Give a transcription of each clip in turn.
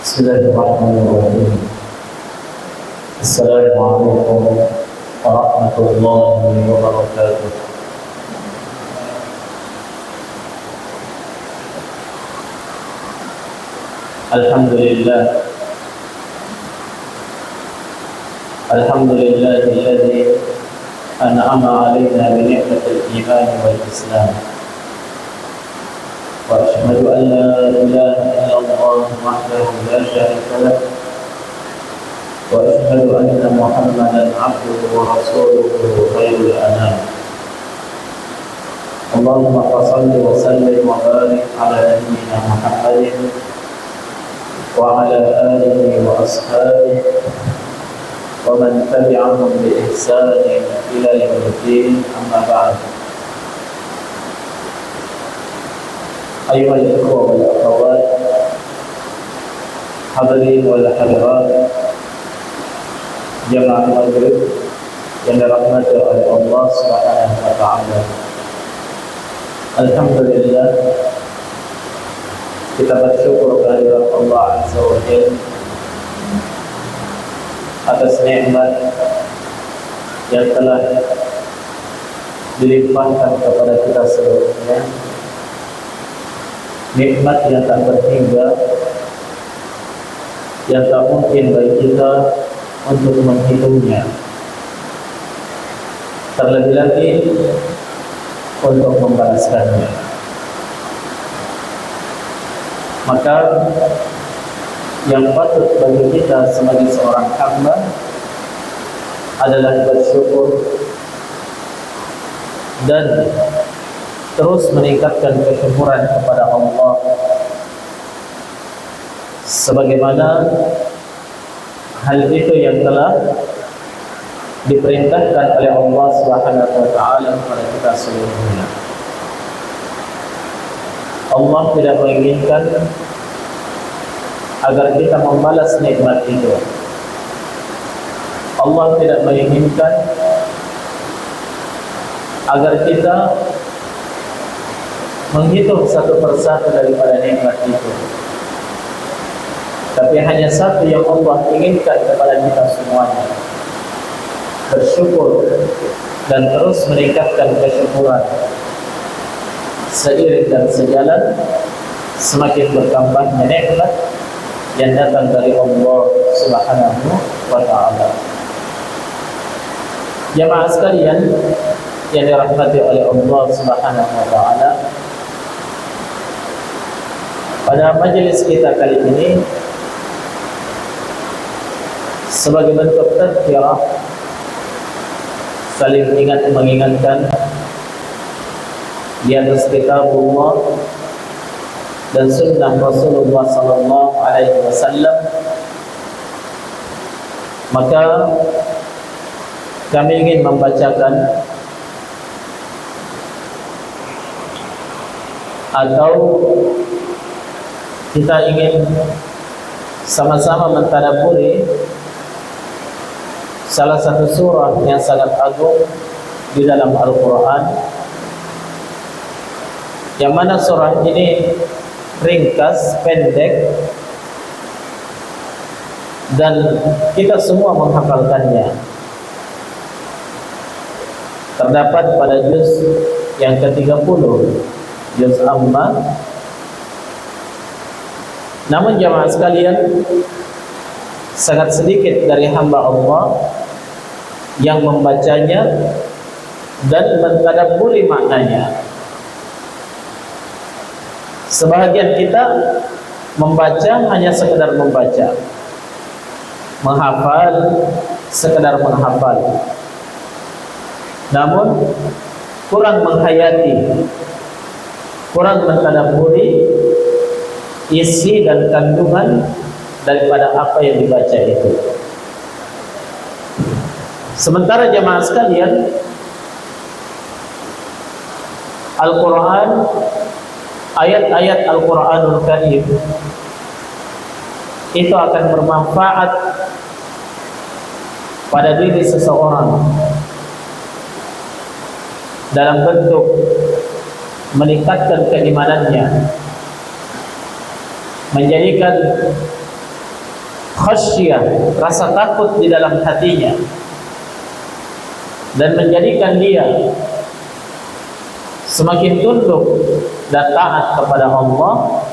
Bismillahirrahmanirrahim. Assalamualaikum warahmatullahi wabarakatuh. Alhamdulillah. Alhamdulillahilladzi an'ama 'alaina bi ni'matil iman wal islam. Wa asyhadu an la ilaha illallah wahdahu la syarika lah. Wa asyhadu anna Muhammadan 'abduhu wa rasuluhu khairul anam. Allahumma shalli wa sallim wa barik ala nabiyyina Muhammadin wa ala alihi wa ashabihi wa man tabi'ahum bi ihsanin ila yaumil din, amma ba'd. Ayyuhal ikhwah wal akhawat, hadirin wal hadirat, jamaah maghrib yang dirahmati oleh Allah Subhanahu wa taala. Alhamdulillah, kita bersyukur kehadirat Allah Azza wa Jalla atas nikmat yang telah dilimpahkan kepada kita seluruhnya. Nikmat yang tak terhingga, yang tak mungkin bagi kita untuk menghitungnya, terlebih lagi untuk membalaskannya. Maka yang patut bagi kita sebagai seorang hamba adalah bersyukur dan terus meningkatkan kesyukuran kepada Allah, sebagaimana hal itu yang telah diperintahkan oleh Allah Subhanahu wa taala kepada kita seluruhnya. Allah tidak menginginkan agar kita membalas nikmat itu. Allah tidak menginginkan agar kita menghitung satu persatu daripada nikmat itu, tapi hanya satu yang Allah inginkan kepada kita semuanya: bersyukur dan terus meningkatkan kesyukuran. Seiring dan sejalan semakin bertambahnya nikmat yang datang dari Allah Subhanahu wa taala. Jamaah sekalian yang dirahmati oleh Allah Subhanahu wa taala, pada majelis kita kali ini, sebagai bentuk tadzkirah, saling ingat mengingatkan di atas kitabullah dan sunnah Rasulullah sallallahu alaihi wasallam, maka kami ingin membacakan atau kita ingin sama-sama mentadabburi salah satu surah yang sangat agung di dalam Al-Quran, yang mana surah ini ringkas, pendek, dan kita semua menghafalkannya. Terdapat pada juz yang ke-30, juz Amma. Namun jamaah sekalian, sangat sedikit dari hamba Allah yang membacanya dan mentadabburi maknanya. Sebahagian kita membaca hanya sekedar membaca, menghafal sekedar menghafal, namun kurang menghayati, kurang mentadabburi isi dan kandungan daripada apa yang dibaca itu. Sementara jamaah sekalian, Al-Quran, ayat-ayat Al-Quranul Karim itu akan bermanfaat pada diri seseorang dalam bentuk meningkatkan keimanannya, menjadikan khasyah, rasa takut di dalam hatinya, dan menjadikan dia semakin tunduk dan taat kepada Allah,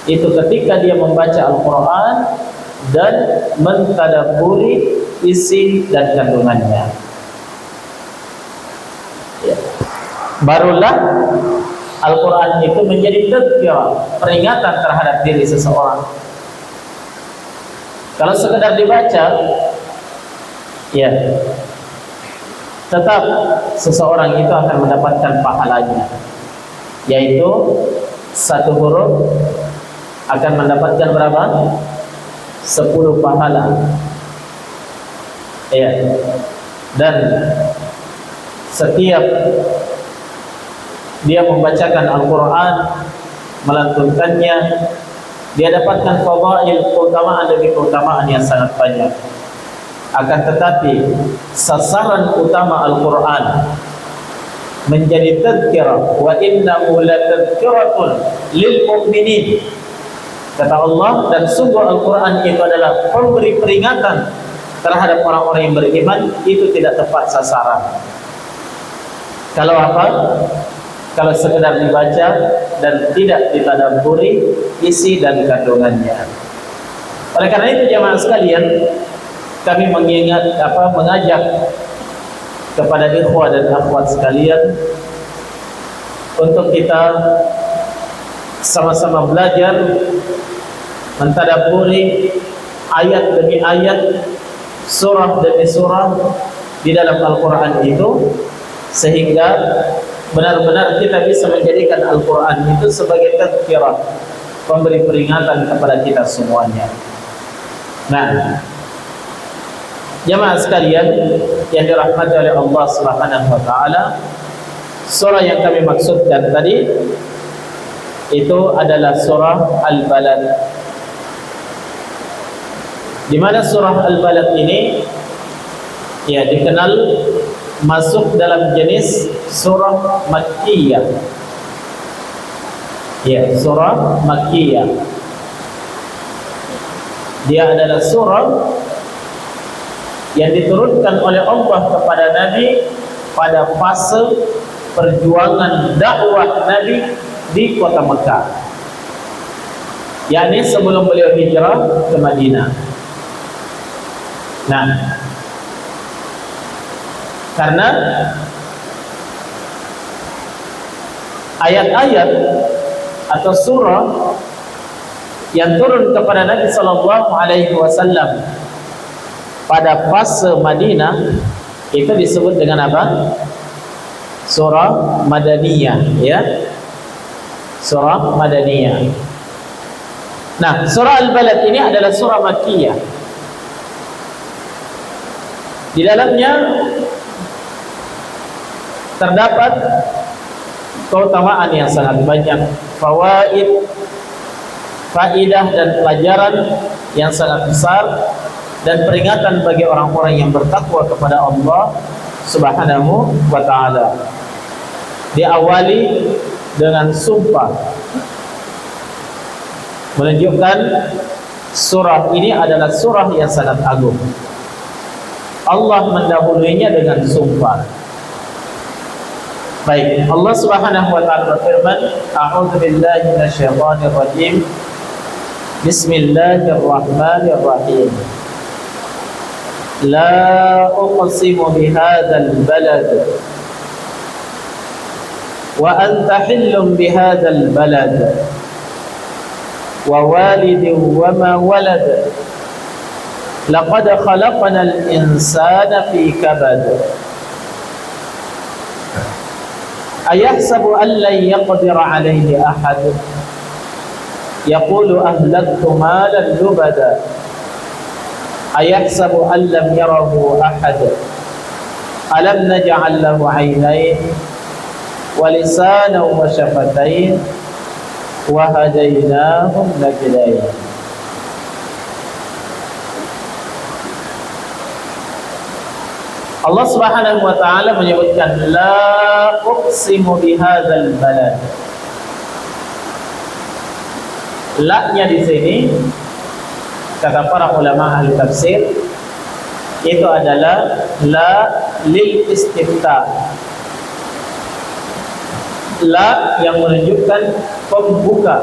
itu ketika dia membaca Al-Quran dan mentadabburi isi dan kandungannya. Ya. Barulah Al-Quran itu menjadi tadzkirah, peringatan terhadap diri seseorang. Kalau sekedar dibaca, ya, tetap seseorang itu akan mendapatkan pahalanya, yaitu satu huruf akan mendapatkan berapa? 10 pahala. Ya. Dan setiap dia membacakan Al-Quran, melantunkannya, dia dapatkan fadail, keutamaan demi keutamaan yang sangat banyak. Akan tetapi sasaran utama Al-Quran menjadi tadzkirah, wa innahu latadzkiratun lil mu'minin, kata Allah, dan sungguh Al-Quran itu adalah pemberi peringatan terhadap orang-orang yang beriman. Itu tidak tepat sasaran. Kalau apa? Kalau sekedar dibaca dan tidak ditadabburi isi dan kandungannya. Oleh karena itu jemaah sekalian, kami mengajak kepada ikhwah dan akhwat sekalian untuk kita sama-sama belajar mentadabburi ayat demi ayat, surah demi surah di dalam Al-Quran itu, sehingga benar-benar kita bisa menjadikan Al-Quran itu sebagai tadzkirah, pemberi peringatan kepada kita semuanya. Nah, jemaah sekalian yang dirahmati oleh Allah Subhanahu wa taala, surah yang kami maksudkan tadi itu adalah surah Al-Balad. Di mana surah Al-Balad ini ya dikenal masuk dalam jenis surah Makkiyah. Ya, surah Makkiyah. Dia adalah surah yang diturunkan oleh Allah kepada Nabi pada fase perjuangan dakwah Nabi di kota Mekah, yakni sebelum beliau hijrah ke Madinah. Nah, karena ayat-ayat atau surah yang turun kepada Nabi sallallahu alaihi wasallam pada fase Madinah itu disebut dengan apa? Surah Madaniyah, ya. Surah Madaniyah. Nah, surah Al-Balad ini adalah surah Makkiyah. Di dalamnya terdapat keutamaan yang sangat banyak, fawaid, faidah dan pelajaran yang sangat besar, dan peringatan bagi orang-orang yang bertakwa kepada Allah Subhanahu wa ta'ala. Diawali dengan sumpah, menunjukkan surah ini adalah surah yang sangat agung. Allah mendahuluinya dengan sumpah. Baik, Allah Subhanahu wa ta'ala berfirman, a'udzu billahi minasyaitonir rajim. Bismillahirrahmanirrahim. La uqsimu bihadzal balad wa anta hillun bihadzal balad wa walidin wa ma walad laqad khalaqnal insana fi kabad ayahsabu an lan yaqdira alayhi ahad yaqulu ahlaktu malan lubada ayahsabu an lam yarahu ahad alam naj'al lahu 'aynayn wa lisanan wa shafatayn wa hadaynahum najdayn. Allah Subhanahu wa ta'ala menyebutkan la uqsimu bihadzal balad. La-nya di sini kata para ulama ahli tafsir, itu adalah la lil istifta. La yang menunjukkan pembuka.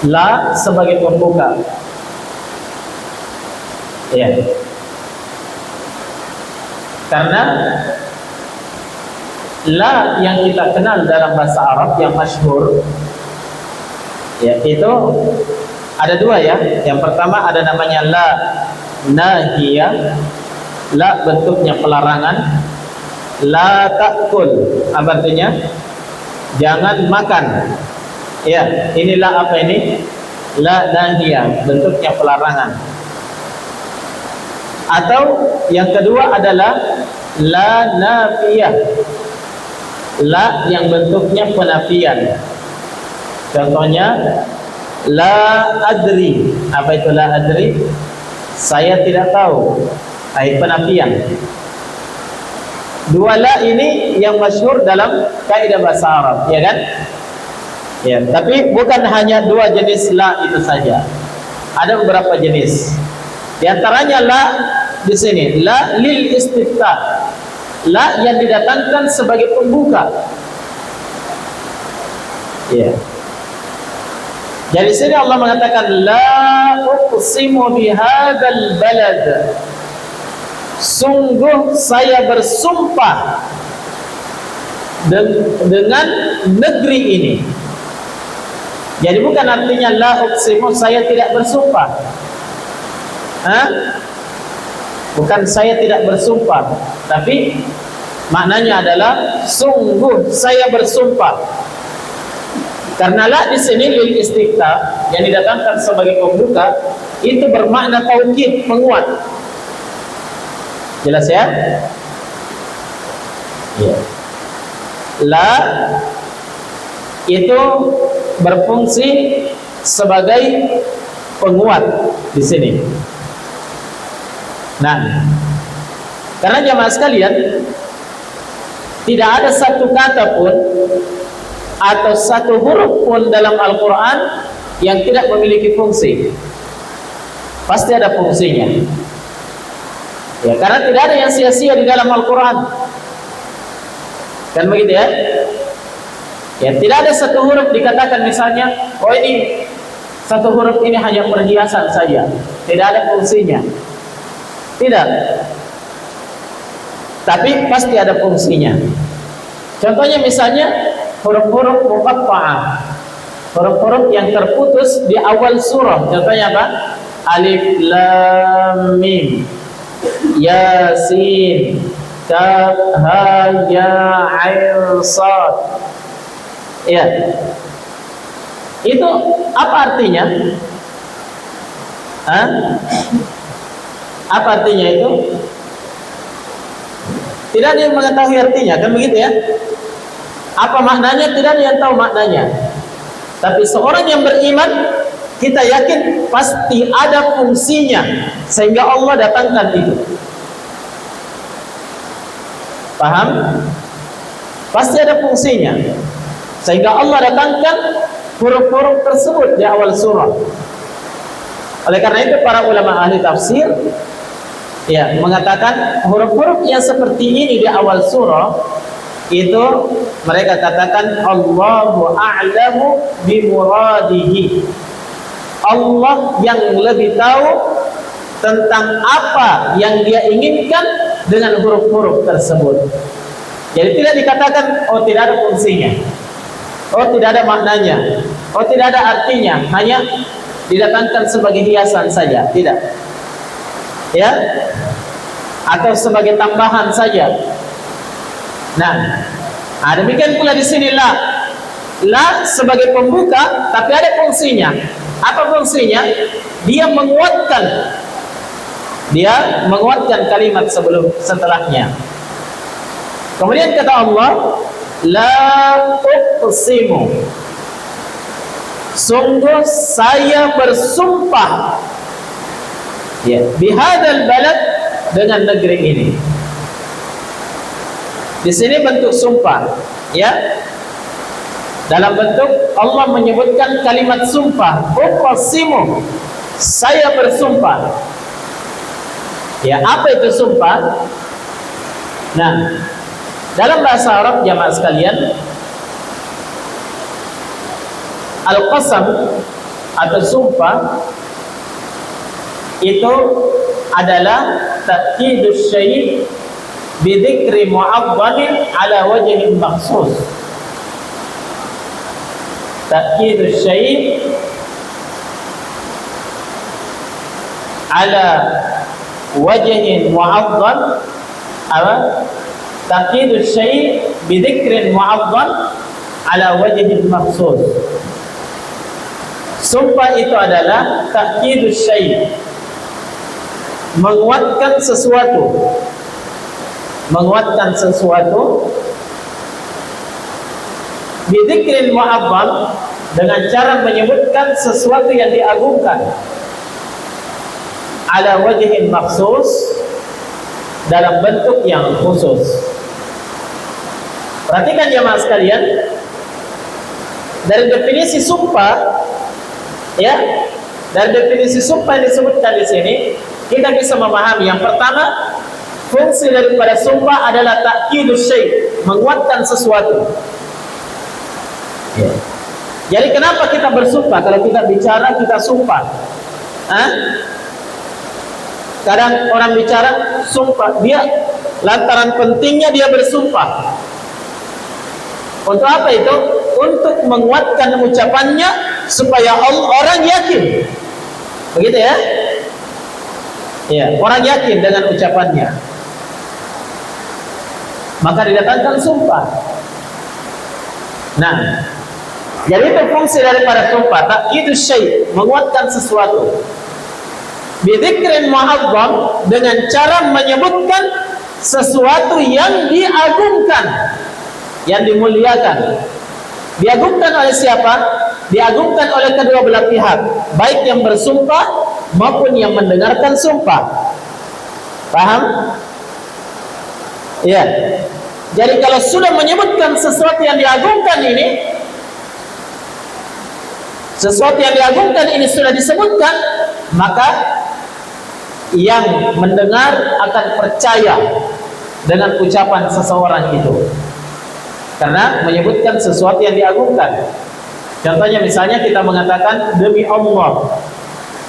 La sebagai pembuka. Ya. Karena la yang kita kenal dalam bahasa Arab yang masyhur, ya, itu ada dua ya. Yang pertama ada namanya la nahiyah. La bentuknya pelarangan. La ta'kul, apa artinya? Jangan makan. Ya, inilah apa ini? La nahiyah, bentuknya pelarangan. Atau yang kedua adalah la nafiyah. La yang bentuknya penafian. Contohnya la adri. Apa itu la adri? Saya tidak tahu. Penafian. Dua la ini yang masyhur dalam kaidah bahasa Arab, ya kan? Ya, tapi bukan hanya dua jenis la itu saja. Ada beberapa jenis. Di antaranya la di sini, la lil istifta. La yang didatangkan sebagai pembuka. Ya. Jadi sini Allah mengatakan la uqsimu bihadzal balad. Sungguh saya bersumpah dengan negeri ini. Jadi bukan artinya la uqsimu saya tidak bersumpah. Bukan saya tidak bersumpah, tapi maknanya adalah sungguh saya bersumpah. Karena la di sini lil istifta yang didatangkan sebagai pembuka itu bermakna taukid, menguat. Jelas ya? Ya. La itu berfungsi sebagai penguat di sini. Nah, karena jamaah sekalian, tidak ada satu kata pun atau satu huruf pun dalam Al-Quran yang tidak memiliki fungsi. Pasti ada fungsinya. Ya, karena tidak ada yang sia-sia di dalam Al-Quran. Kan begitu ya? Ya, tidak ada satu huruf dikatakan misalnya, oh ini satu huruf ini hanya perhiasan saja, tidak ada fungsinya. Tidak. Tapi pasti ada fungsinya. Contohnya misalnya huruf-huruf muqatta'ah, huruf-huruf yang terputus di awal surah. Contohnya apa? Alif lam mim, Yasin, Kaf ha ya ain sad. Ya. Itu apa artinya? Apa artinya itu? Tidak ada yang mengetahui artinya, kan begitu ya? Apa maknanya? Tidak ada yang tahu maknanya. Tapi seorang yang beriman, kita yakin pasti ada fungsinya, sehingga Allah datangkan itu. Paham? Pasti ada fungsinya, sehingga Allah datangkan huruf-huruf tersebut di awal surah. Oleh karena itu para ulama ahli tafsir ya mengatakan huruf-huruf yang seperti ini di awal surah itu mereka katakan Allahu a'lamu bimuradihi. Allah yang lebih tahu tentang apa yang dia inginkan dengan huruf-huruf tersebut. Jadi tidak dikatakan oh tidak ada fungsinya, oh tidak ada maknanya, oh tidak ada artinya, hanya didatangkan sebagai hiasan saja, tidak. Ya, atau sebagai tambahan saja. Nah, demikian pula di sini la sebagai pembuka, tapi ada fungsinya. Apa fungsinya? Dia menguatkan kalimat setelahnya. Kemudian kata Allah, la uqsimu. Sungguh saya bersumpah ya bihadzal balad, dengan negeri ini. Di sini bentuk sumpah ya. dalam bentuk Allah menyebutkan kalimat sumpah, uqsimu, saya bersumpah. Ya, apa itu sumpah? Nah, dalam bahasa Arab jamaah sekalian, al-qasam atau sumpah itu adalah ta'kidus syai' bi dzikri mu'adhdhamin ala wajhin makhsus. Ta'kidus syai' ala wajhin mu'adhdham, apa? Ta'kidus syai' bi dzikrin mu'adhdham ala wajhin makhsus. Sumpah itu adalah ta'kidus syai', menguatkan sesuatu, menguatkan sesuatu bidzikrin mu'azzam, dengan cara menyebutkan sesuatu yang diagungkan, ala wajhin makhsus, dalam bentuk yang khusus. Perhatikan jemaah sekalian, dari definisi sumpah, ya, dari definisi sumpah yang disebutkan di sini, kita bisa memahami yang pertama, fungsi daripada sumpah adalah ta'kidus syai', menguatkan sesuatu. Ya. Jadi kenapa kita bersumpah? Kalau kita bicara, kita sumpah. Kadang orang bicara sumpah, dia lantaran pentingnya dia bersumpah. Untuk apa itu? Untuk menguatkan ucapannya supaya orang yakin. Begitu ya? Ya, orang yakin dengan ucapannya, maka didatangkan sumpah. Nah, jadi itu fungsi daripada sumpah, ta'kidus syai', menguatkan sesuatu. Bidzikrin mu'azzam, dengan cara menyebutkan sesuatu yang diagungkan, yang dimuliakan. Diagungkan oleh siapa? Diagungkan oleh kedua belah pihak, baik yang bersumpah maupun yang mendengarkan sumpah. Paham? Ya. Jadi kalau sudah menyebutkan sesuatu yang diagungkan ini, sesuatu yang diagungkan ini sudah disebutkan, maka yang mendengar akan percaya dengan ucapan seseorang itu, karena menyebutkan sesuatu yang diagungkan. Contohnya misalnya kita mengatakan demi Allah,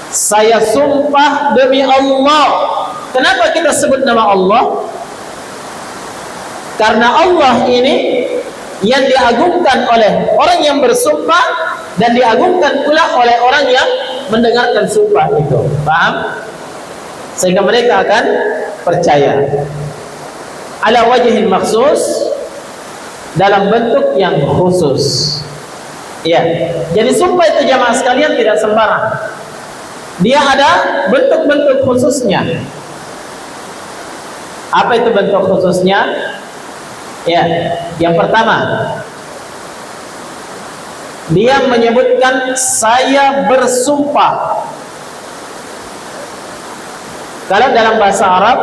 saya sumpah demi Allah. Kenapa kita sebut nama Allah? Karena Allah ini yang diagungkan oleh orang yang bersumpah dan diagungkan pula oleh orang yang mendengarkan sumpah itu. Paham? Sehingga mereka akan percaya. Ala wajhin makhsus, dalam bentuk yang khusus. Ya. Jadi sumpah itu jamaah sekalian tidak sembarang. Dia ada bentuk-bentuk khususnya. Apa itu bentuk khususnya? Ya, yang pertama, dia menyebutkan saya bersumpah. Kalau dalam bahasa Arab,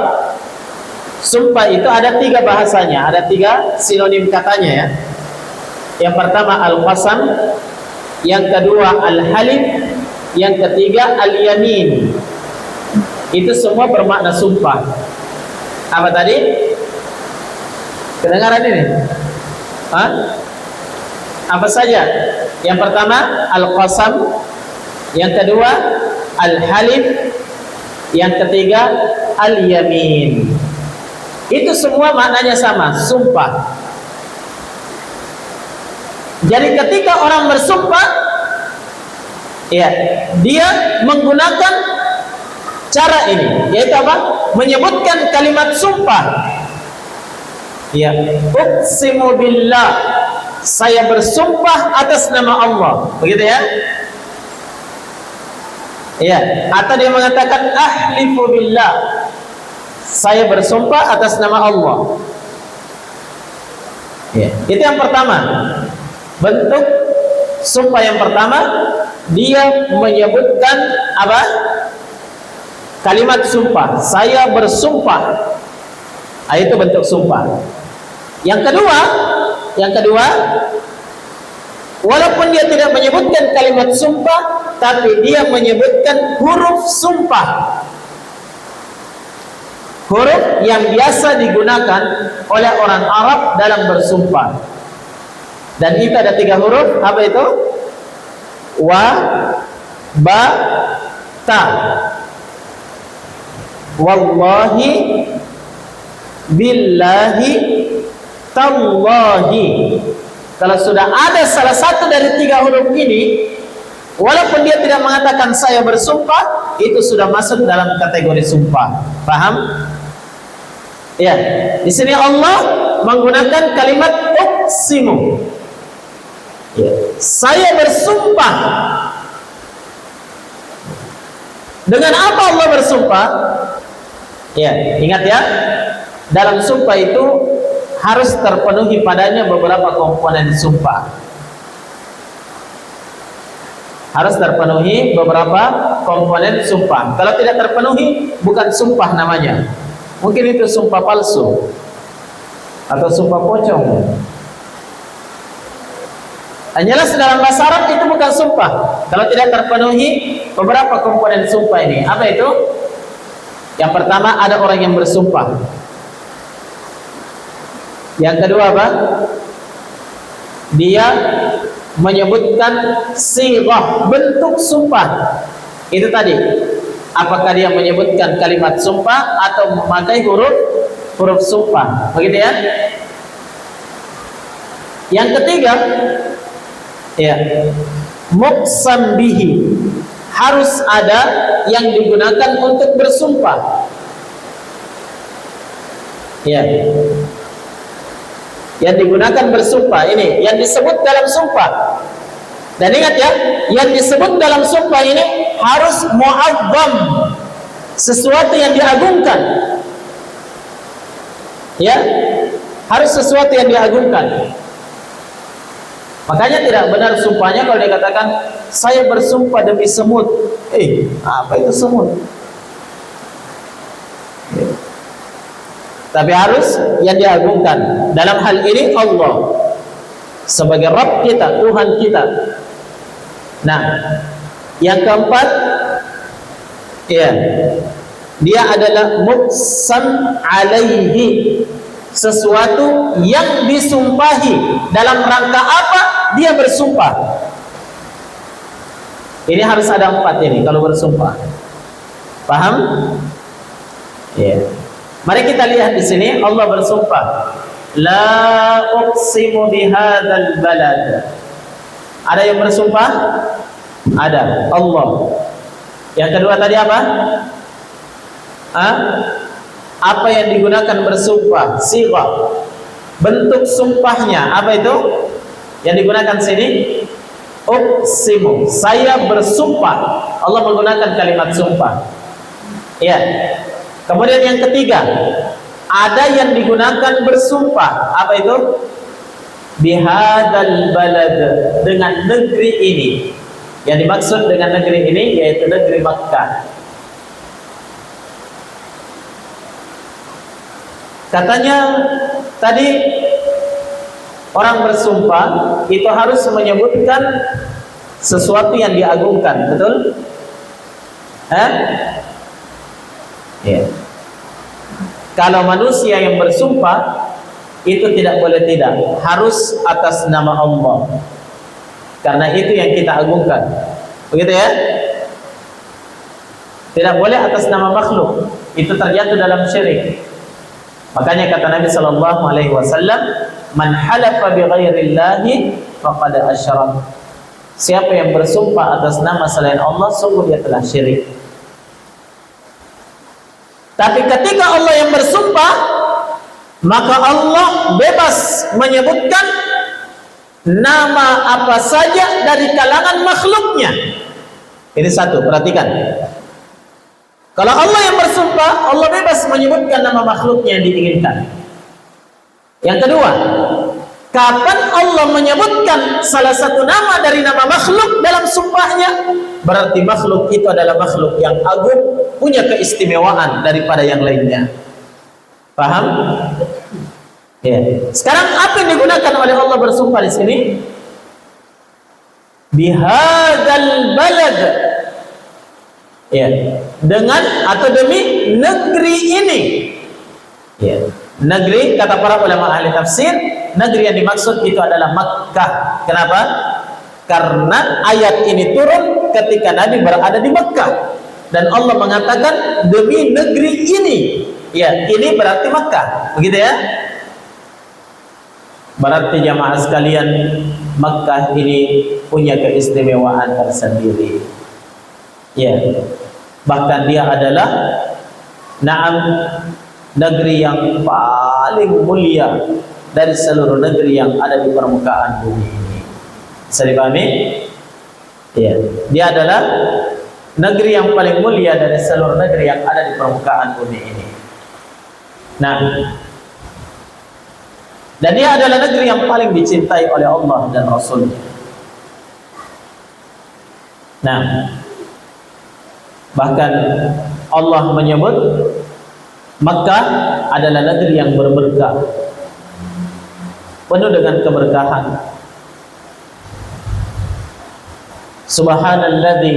sumpah itu ada 3 bahasanya, ada 3 sinonim katanya ya. Yang pertama al-qasam, yang kedua al-halif, yang ketiga al-yamin. Itu semua bermakna sumpah. Apa tadi? Kedengaran ini? Apa saja? Yang pertama al-qasam, yang kedua al-halif, yang ketiga al-yamin. Itu semua maknanya sama, sumpah. Jadi ketika orang bersumpah, ya, dia menggunakan cara ini, yaitu apa? Menyebutkan kalimat sumpah. Ya, uqsimu billah, saya bersumpah atas nama Allah. Begitu ya? Ya, atau dia mengatakan ahlifu billah, saya bersumpah atas nama Allah. Ya, itu yang pertama. Bentuk sumpah yang pertama, dia menyebutkan apa? Kalimat sumpah, saya bersumpah. Itu bentuk sumpah. Yang kedua, walaupun dia tidak menyebutkan kalimat sumpah, tapi dia menyebutkan huruf sumpah, huruf yang biasa digunakan oleh orang Arab dalam bersumpah. Dan itu ada 3 huruf. Apa itu? Wa, ba, ta. Wallahi, billahi, tallahi. Kalau sudah ada salah satu dari 3 huruf ini, walaupun dia tidak mengatakan saya bersumpah, itu sudah masuk dalam kategori sumpah. Paham? Ya. Di sini Allah menggunakan kalimat uqsimu. Ya. Saya bersumpah. Dengan apa Allah bersumpah? Ya, ingat ya. Dalam sumpah itu harus terpenuhi padanya beberapa komponen sumpah. Harus terpenuhi beberapa komponen sumpah. Kalau tidak terpenuhi, bukan sumpah namanya. Mungkin itu sumpah palsu atau sumpah pocong. Hanyalah dalam bahasa Arab itu bukan sumpah kalau tidak terpenuhi beberapa komponen sumpah ini. Apa itu? Yang pertama, ada orang yang bersumpah. Yang kedua apa? Dia menyebutkan sighah, bentuk sumpah. Itu tadi. Apakah dia menyebutkan kalimat sumpah atau memakai huruf sumpah? Begitu ya? Yang ketiga, ya, muqsam bihi, harus ada yang digunakan untuk bersumpah. Ya. Yang digunakan bersumpah ini yang disebut dalam sumpah. Dan ingat ya, yang disebut dalam sumpah ini harus mu'azzam, sesuatu yang diagungkan. Ya, harus sesuatu yang diagungkan. Makanya tidak benar sumpahnya kalau dia katakan saya bersumpah demi semut. Apa itu semut? Ya. Tapi harus yang diagungkan. Dalam hal ini Allah sebagai Rabb kita, Tuhan kita. Nah, yang keempat, ya, dia adalah muqsam alaihi, sesuatu yang disumpahi. Dalam rangka apa dia bersumpah? Ini harus ada 4 ini kalau bersumpah. Paham? Ya. Mari kita lihat di sini Allah bersumpah, la uqsimu bihadzal balad. Ada yang bersumpah? Ada, Allah. Yang kedua tadi apa? Apa yang digunakan bersumpah? Sighah. Bentuk sumpahnya apa itu? Yang digunakan sini uqsimu, saya bersumpah. Allah menggunakan kalimat sumpah. Ya. Kemudian yang ketiga, ada yang digunakan bersumpah. Apa itu? Bihadzal balad, dengan negeri ini. Yang dimaksud dengan negeri ini yaitu negeri Makkah. Katanya tadi orang bersumpah itu harus menyebutkan sesuatu yang diagungkan, betul? Ya. Kalau manusia yang bersumpah itu tidak boleh tidak, harus atas nama Allah. Karena itu yang kita agungkan. Begitu ya? Tidak boleh atas nama makhluk. Itu terjatuh dalam syirik. Makanya kata Nabi sallallahu alaihi wasallam, "Man halafa bi ghairillahi faqad asyrak." Siapa yang bersumpah atas nama selain Allah, sungguh dia telah syirik. Tapi ketika Allah yang bersumpah, maka Allah bebas menyebutkan nama apa saja dari kalangan makhluknya. Ini satu, perhatikan. Kalau Allah yang bersumpah, Allah bebas menyebutkan nama makhluknya yang diinginkan. Yang kedua, kapan Allah menyebutkan salah satu nama dari nama makhluk dalam sumpahnya, berarti makhluk itu adalah makhluk yang agung, punya keistimewaan daripada yang lainnya. Paham? Ya. Sekarang apa yang digunakan oleh Allah bersumpah di sini? bihadzal balad, ya, dengan atau demi negeri ini. Ya, negeri, kata para ulama ahli tafsir, negeri yang dimaksud itu adalah Makkah. Kenapa? Karena ayat ini turun ketika Nabi berada di Makkah, dan Allah mengatakan demi negeri ini. Ya, ini berarti Makkah, begitu ya. Berarti jamaah sekalian, Makkah ini punya keistimewaan tersendiri. Ya, bahkan dia adalah negeri yang paling mulia dari seluruh negeri yang ada di permukaan bumi ini. Bisa dipahami? Ya, dia adalah negeri yang paling mulia dari seluruh negeri yang ada di permukaan bumi ini. Nah, dan dia adalah negeri yang paling dicintai oleh Allah dan Rasulnya. Nah, bahkan Allah menyebut Makkah adalah negeri yang berberkah, penuh dengan keberkahan. Subhanalladzi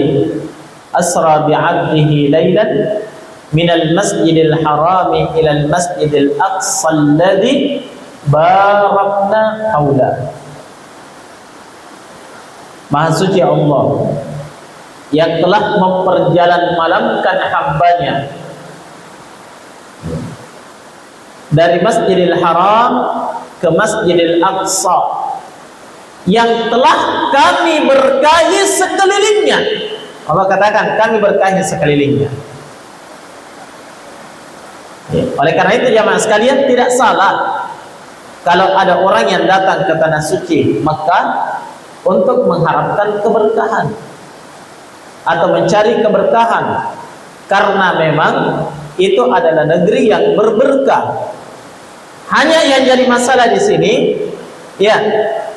asra bi'abdihi lailan minal masjidil harami ilal masjidil aqsa alladzi barakna haula. Maha suci Allah yang telah memperjalan malamkan hambanya dari Masjidil Haram ke Masjidil Aqsa, yang telah kami berkahi sekelilingnya. Allah katakan kami berkahi sekelilingnya. Ya, oleh karena itu jamaah sekalian, tidak salah kalau ada orang yang datang ke tanah suci Makkah untuk mengharapkan keberkahan atau mencari keberkahan, karena memang itu adalah negeri yang berberkah. Hanya yang jadi masalah di sini, ya,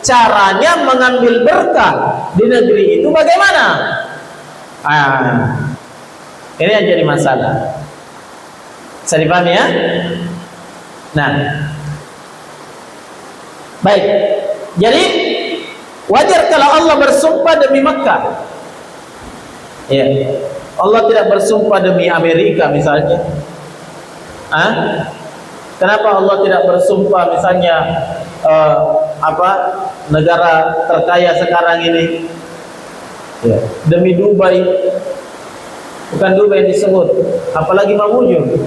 caranya mengambil berkah di negeri itu bagaimana? Ini yang jadi masalah. Bisa dipahami ya? Nah, baik. Jadi wajar kalau Allah bersumpah demi Makkah. Ya, Allah tidak bersumpah demi Amerika misalnya. Kenapa Allah tidak bersumpah misalnya negara terkaya sekarang ini? Ya, demi Dubai. Bukan Dubai yang disebut, apalagi Mamuju.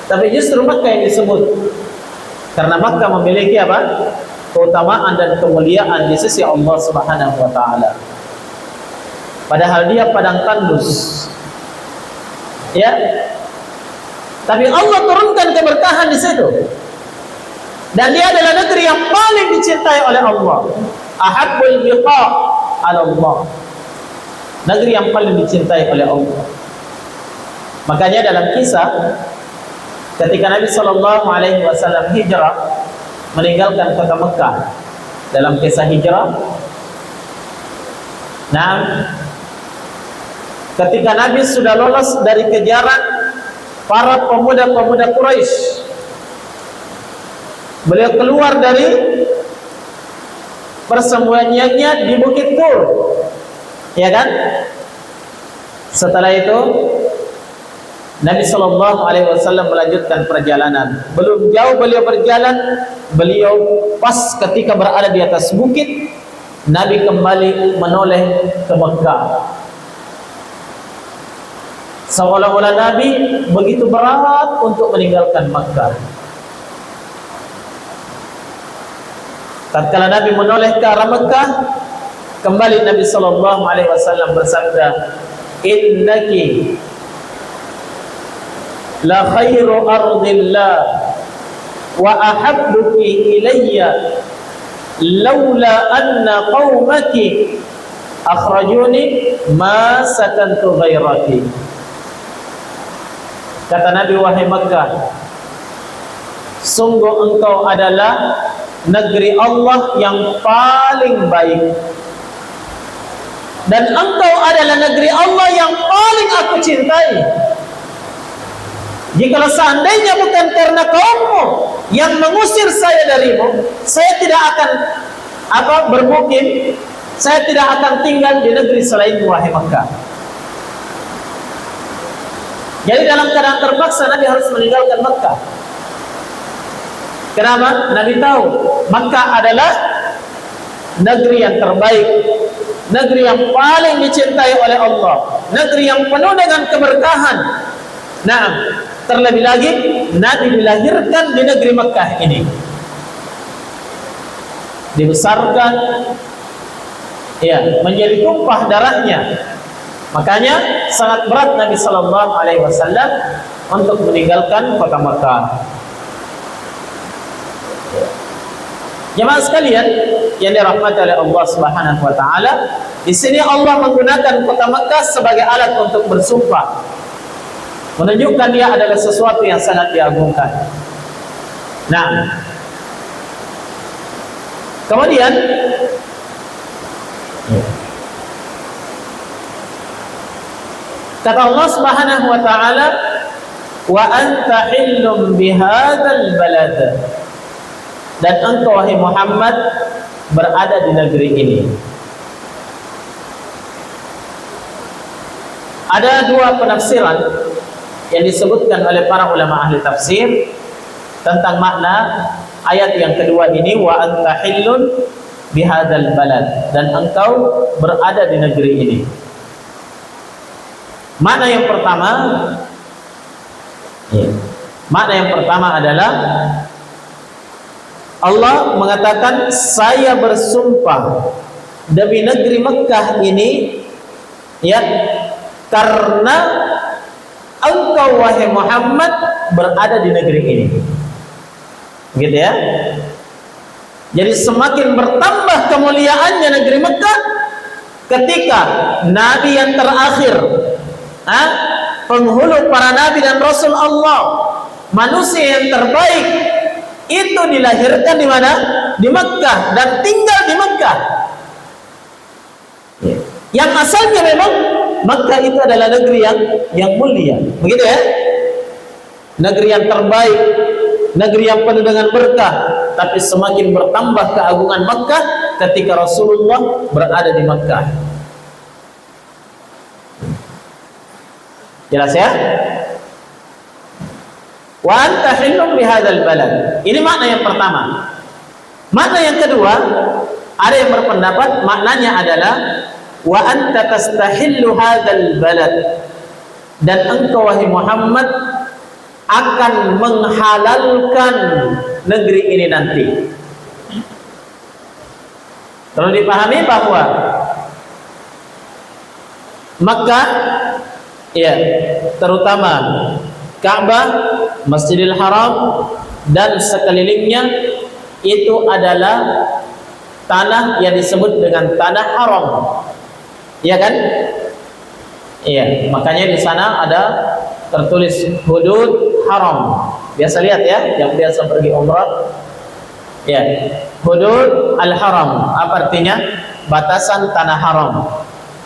Tapi justru Makkah yang disebut, karena Makkah memiliki apa? Keutamaan dan kemuliaan di sisi Allah Subhanahu wa taala. Padahal dia padang tandus. Ya. Tapi Allah turunkan keberkahan di situ. Dan dia adalah negeri yang paling dicintai oleh Allah. Ahabbul biqa' 'ala Allah. Negeri yang paling dicintai oleh Allah. Makanya dalam kisah ketika Nabi sallallahu alaihi wasallam hijrah meninggalkan kota Mekah, dalam kisah hijrah, ketika Nabi sudah lolos dari kejaran para pemuda-pemuda Quraisy, beliau keluar dari persembunyiannya di Bukit Tur, ya kan? Setelah itu Nabi Shallallahu Alaihi Wasallam melanjutkan perjalanan. Belum jauh beliau berjalan, beliau pas ketika berada di atas bukit, Nabi kembali menoleh ke Mekah. Seolah-olah Nabi begitu berat untuk meninggalkan Mekah. Tatkala Nabi menoleh ke arah Mekah, kembali Nabi Shallallahu Alaihi Wasallam bersabda, "Innaki la khairu ardillah wa ahabbuki ilayya laula anna qaumaki akhrajuni ma sakantu ghairaki." Kata Nabi, wahai Makkah, sungguh engkau adalah negeri Allah yang paling baik, dan engkau adalah negeri Allah yang paling aku cintai. Jikalau seandainya bukan karena kaummu yang mengusir saya darimu, saya tidak akan bermukim, saya tidak akan tinggal di negeri selain wahai Makkah. Jadi dalam keadaan terpaksa Nabi harus meninggalkan Makkah. Kenapa? Nabi tahu Makkah adalah negeri yang terbaik, negeri yang paling dicintai oleh Allah, negeri yang penuh dengan keberkahan. Nah, terlebih lagi Nabi dilahirkan di negeri Makkah ini, dibesarkan, ya, menjadi tumpah darahnya. Makanya sangat berat Nabi Sallallahu Alaihi Wasallam untuk meninggalkan kota Makkah. Jemaah sekalian yang dirahmati oleh Allah Subhanahu Wa Taala, di sini Allah menggunakan kota Makkah sebagai alat untuk bersumpah, menunjukkan dia adalah sesuatu yang sangat diagungkan. Nah, kemudian kata Allah Subhanahu wa taala, wa anta hillum bihadzal balad, dan engkau wahai Muhammad berada di negeri ini. Ada dua penafsiran yang disebutkan oleh para ulama ahli tafsir tentang makna ayat yang kedua ini, wa anta hillun bihadzal balad, dan engkau berada di negeri ini. Makna yang pertama adalah Allah mengatakan, saya bersumpah demi negeri Mekah ini, ya, karena engkau wahai Muhammad berada di negeri ini. Gitu ya. Jadi semakin bertambah kemuliaannya negeri Mekah ketika Nabi yang terakhir, penghulu para Nabi dan Rasul Allah, manusia yang terbaik, itu dilahirkan di mana? Di Mekah dan tinggal di Mekah. Yang asalnya memang Mekah itu adalah negeri yang mulia, begitu ya? Negeri yang terbaik, negeri yang penuh dengan berkah. Tapi semakin bertambah keagungan Mekah ketika Rasulullah berada di Mekah. Jelas ya? Wa anta hillum bihadzal balad. Ini makna yang pertama. Makna yang kedua, ada yang berpendapat maknanya adalah wa anta tastahillu hadzal balad, dan engkau wahai Muhammad akan menghalalkan negeri ini nanti. Perlu dipahami bahwa Makkah, ya, terutama Ka'bah, Masjidil Haram dan sekelilingnya itu adalah tanah yang disebut dengan tanah haram. Iya kan? Iya, makanya di sana ada tertulis hudud haram. Biasa lihat ya, yang biasa pergi umrah. Ya, hudud al-haram. Apa artinya? Batasan tanah haram.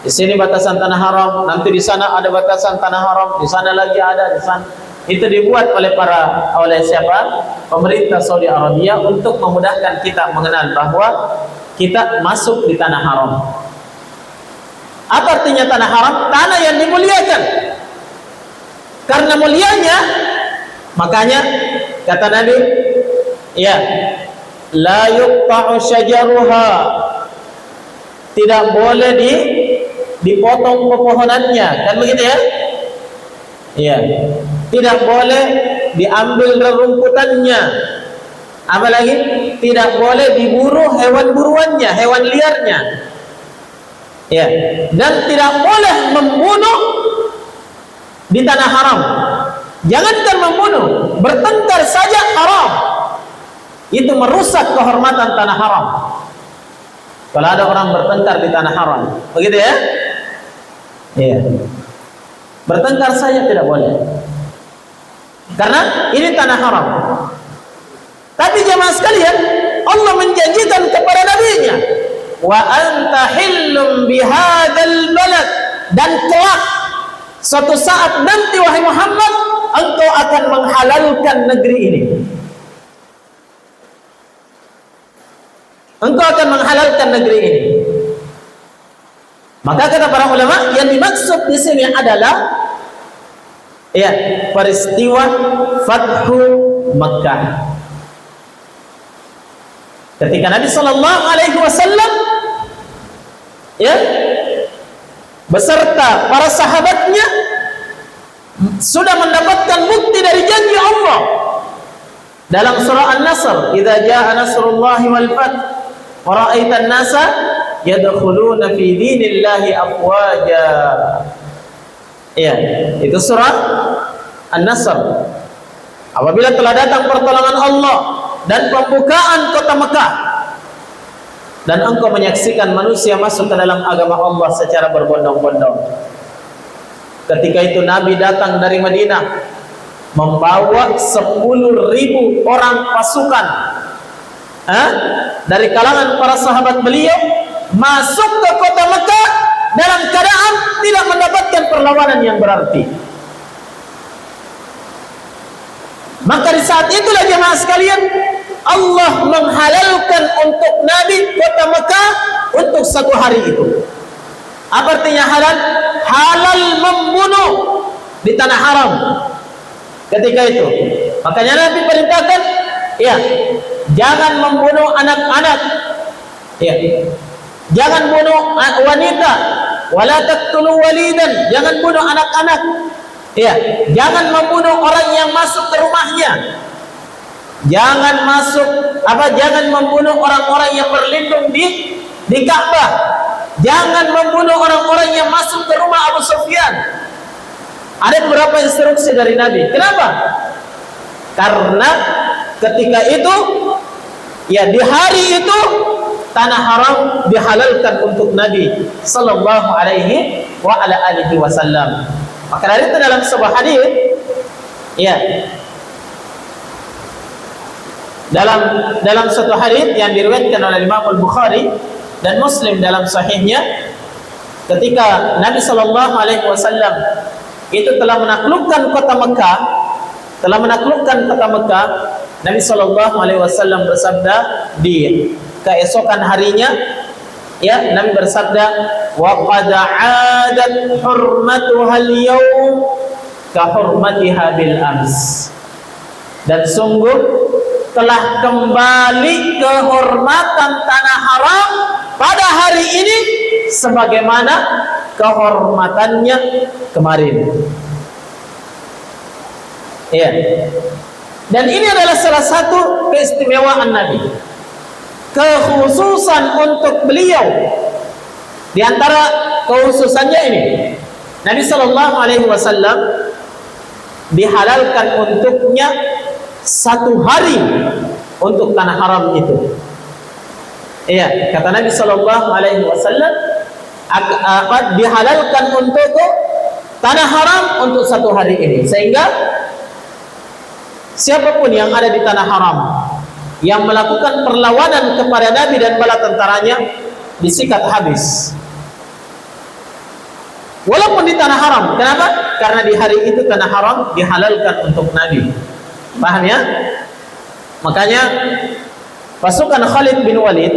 Di sini batasan tanah haram, nanti di sana ada batasan tanah haram, di sana lagi ada, di sana. Itu dibuat oleh siapa? Pemerintah Saudi Arabia untuk memudahkan kita mengenal bahwa kita masuk di tanah haram. Apa artinya tanah haram? Tanah yang dimuliakan. Karena mulianya, makanya kata Nabi, ya, la yuqta'u syajaruha, tidak boleh dipotong pepohonannya, kan begitu ya? Iya. Tidak boleh diambil rerumputannya. Apalagi tidak boleh diburu hewan buruannya, hewan liarnya. Ya, dan tidak boleh membunuh di tanah haram. Jangankan membunuh, bertengkar saja haram. Itu merusak kehormatan tanah haram. Kalau ada orang bertengkar di tanah haram, begitu ya? Iya. Bertengkar saja tidak boleh. Karena ini tanah haram. Tapi jemaah sekalian, Allah menjanjikan kepada nabinya, wa anta hillum bihadzal balad, dan kelak suatu saat nanti wahai Muhammad engkau akan menghalalkan negeri ini. Engkau akan menghalalkan negeri ini. Maka kata para ulama, yang dimaksud di sini adalah peristiwa Fathu Makkah. Ketika Nabi sallallahu alaihi wasallam beserta para sahabatnya sudah mendapatkan bukti dari janji Allah dalam surah An-Nasr, "Idza jaa nasrullahi wal fath wa ra'aitan nasa yadkhuluna fi dinillahi afwaja." Itu surah An-Nasr. Apabila telah datang pertolongan Allah dan pembukaan kota Mekah, dan engkau menyaksikan manusia masuk ke dalam agama Allah secara berbondong-bondong. Ketika itu Nabi datang dari Madinah membawa 10.000 orang pasukan dari kalangan para sahabat beliau, masuk ke kota Mekah dalam keadaan tidak mendapatkan perlawanan yang berarti. Maka di saat itulah jemaah sekalian, Allah menghalalkan untuk Nabi kota Mekah untuk 1 hari itu. Apa artinya halal? Halal membunuh di tanah haram ketika itu. Makanya Nabi perintahkan, jangan membunuh anak-anak, jangan bunuh wanita, wala taqtulu walidan, jangan bunuh anak-anak, jangan membunuh orang yang masuk ke rumahnya. Jangan jangan membunuh orang-orang yang berlindung di Ka'bah. Jangan membunuh orang-orang yang masuk ke rumah Abu Sufyan. Ada beberapa instruksi dari Nabi. Kenapa? Karena ketika itu, di hari itu tanah haram dihalalkan untuk Nabi sallallahu alaihi wa ala alihi wasallam. Maka dari itu dalam sebuah hadis, dalam satu hadis yang diriwayatkan oleh Imam Al-Bukhari dan Muslim dalam sahihnya, ketika Nabi sallallahu alaihi wasallam itu telah menaklukkan kota Mekah, Nabi sallallahu alaihi wasallam bersabda di keesokan harinya, Nabi bersabda, wa qad 'adat hurmatuha al-yawm ka hurmatiha bil ams. Dan sungguh telah kembali kehormatan tanah haram pada hari ini sebagaimana kehormatannya kemarin. Dan ini adalah salah satu keistimewaan Nabi, kekhususan untuk beliau. Di antara kekhususannya ini, Nabi sallallahu alaihi wasallam dihalalkan untuknya 1 hari untuk tanah haram itu. Kata Nabi sallallahu alaihi wasallam, dihalalkan untukku tanah haram untuk 1 hari ini, sehingga siapapun yang ada di tanah haram yang melakukan perlawanan kepada Nabi dan bala tentaranya disikat habis. Walaupun di tanah haram. Kenapa? Karena di hari itu tanah haram dihalalkan untuk Nabi. Paham ya? Makanya pasukan Khalid bin Walid,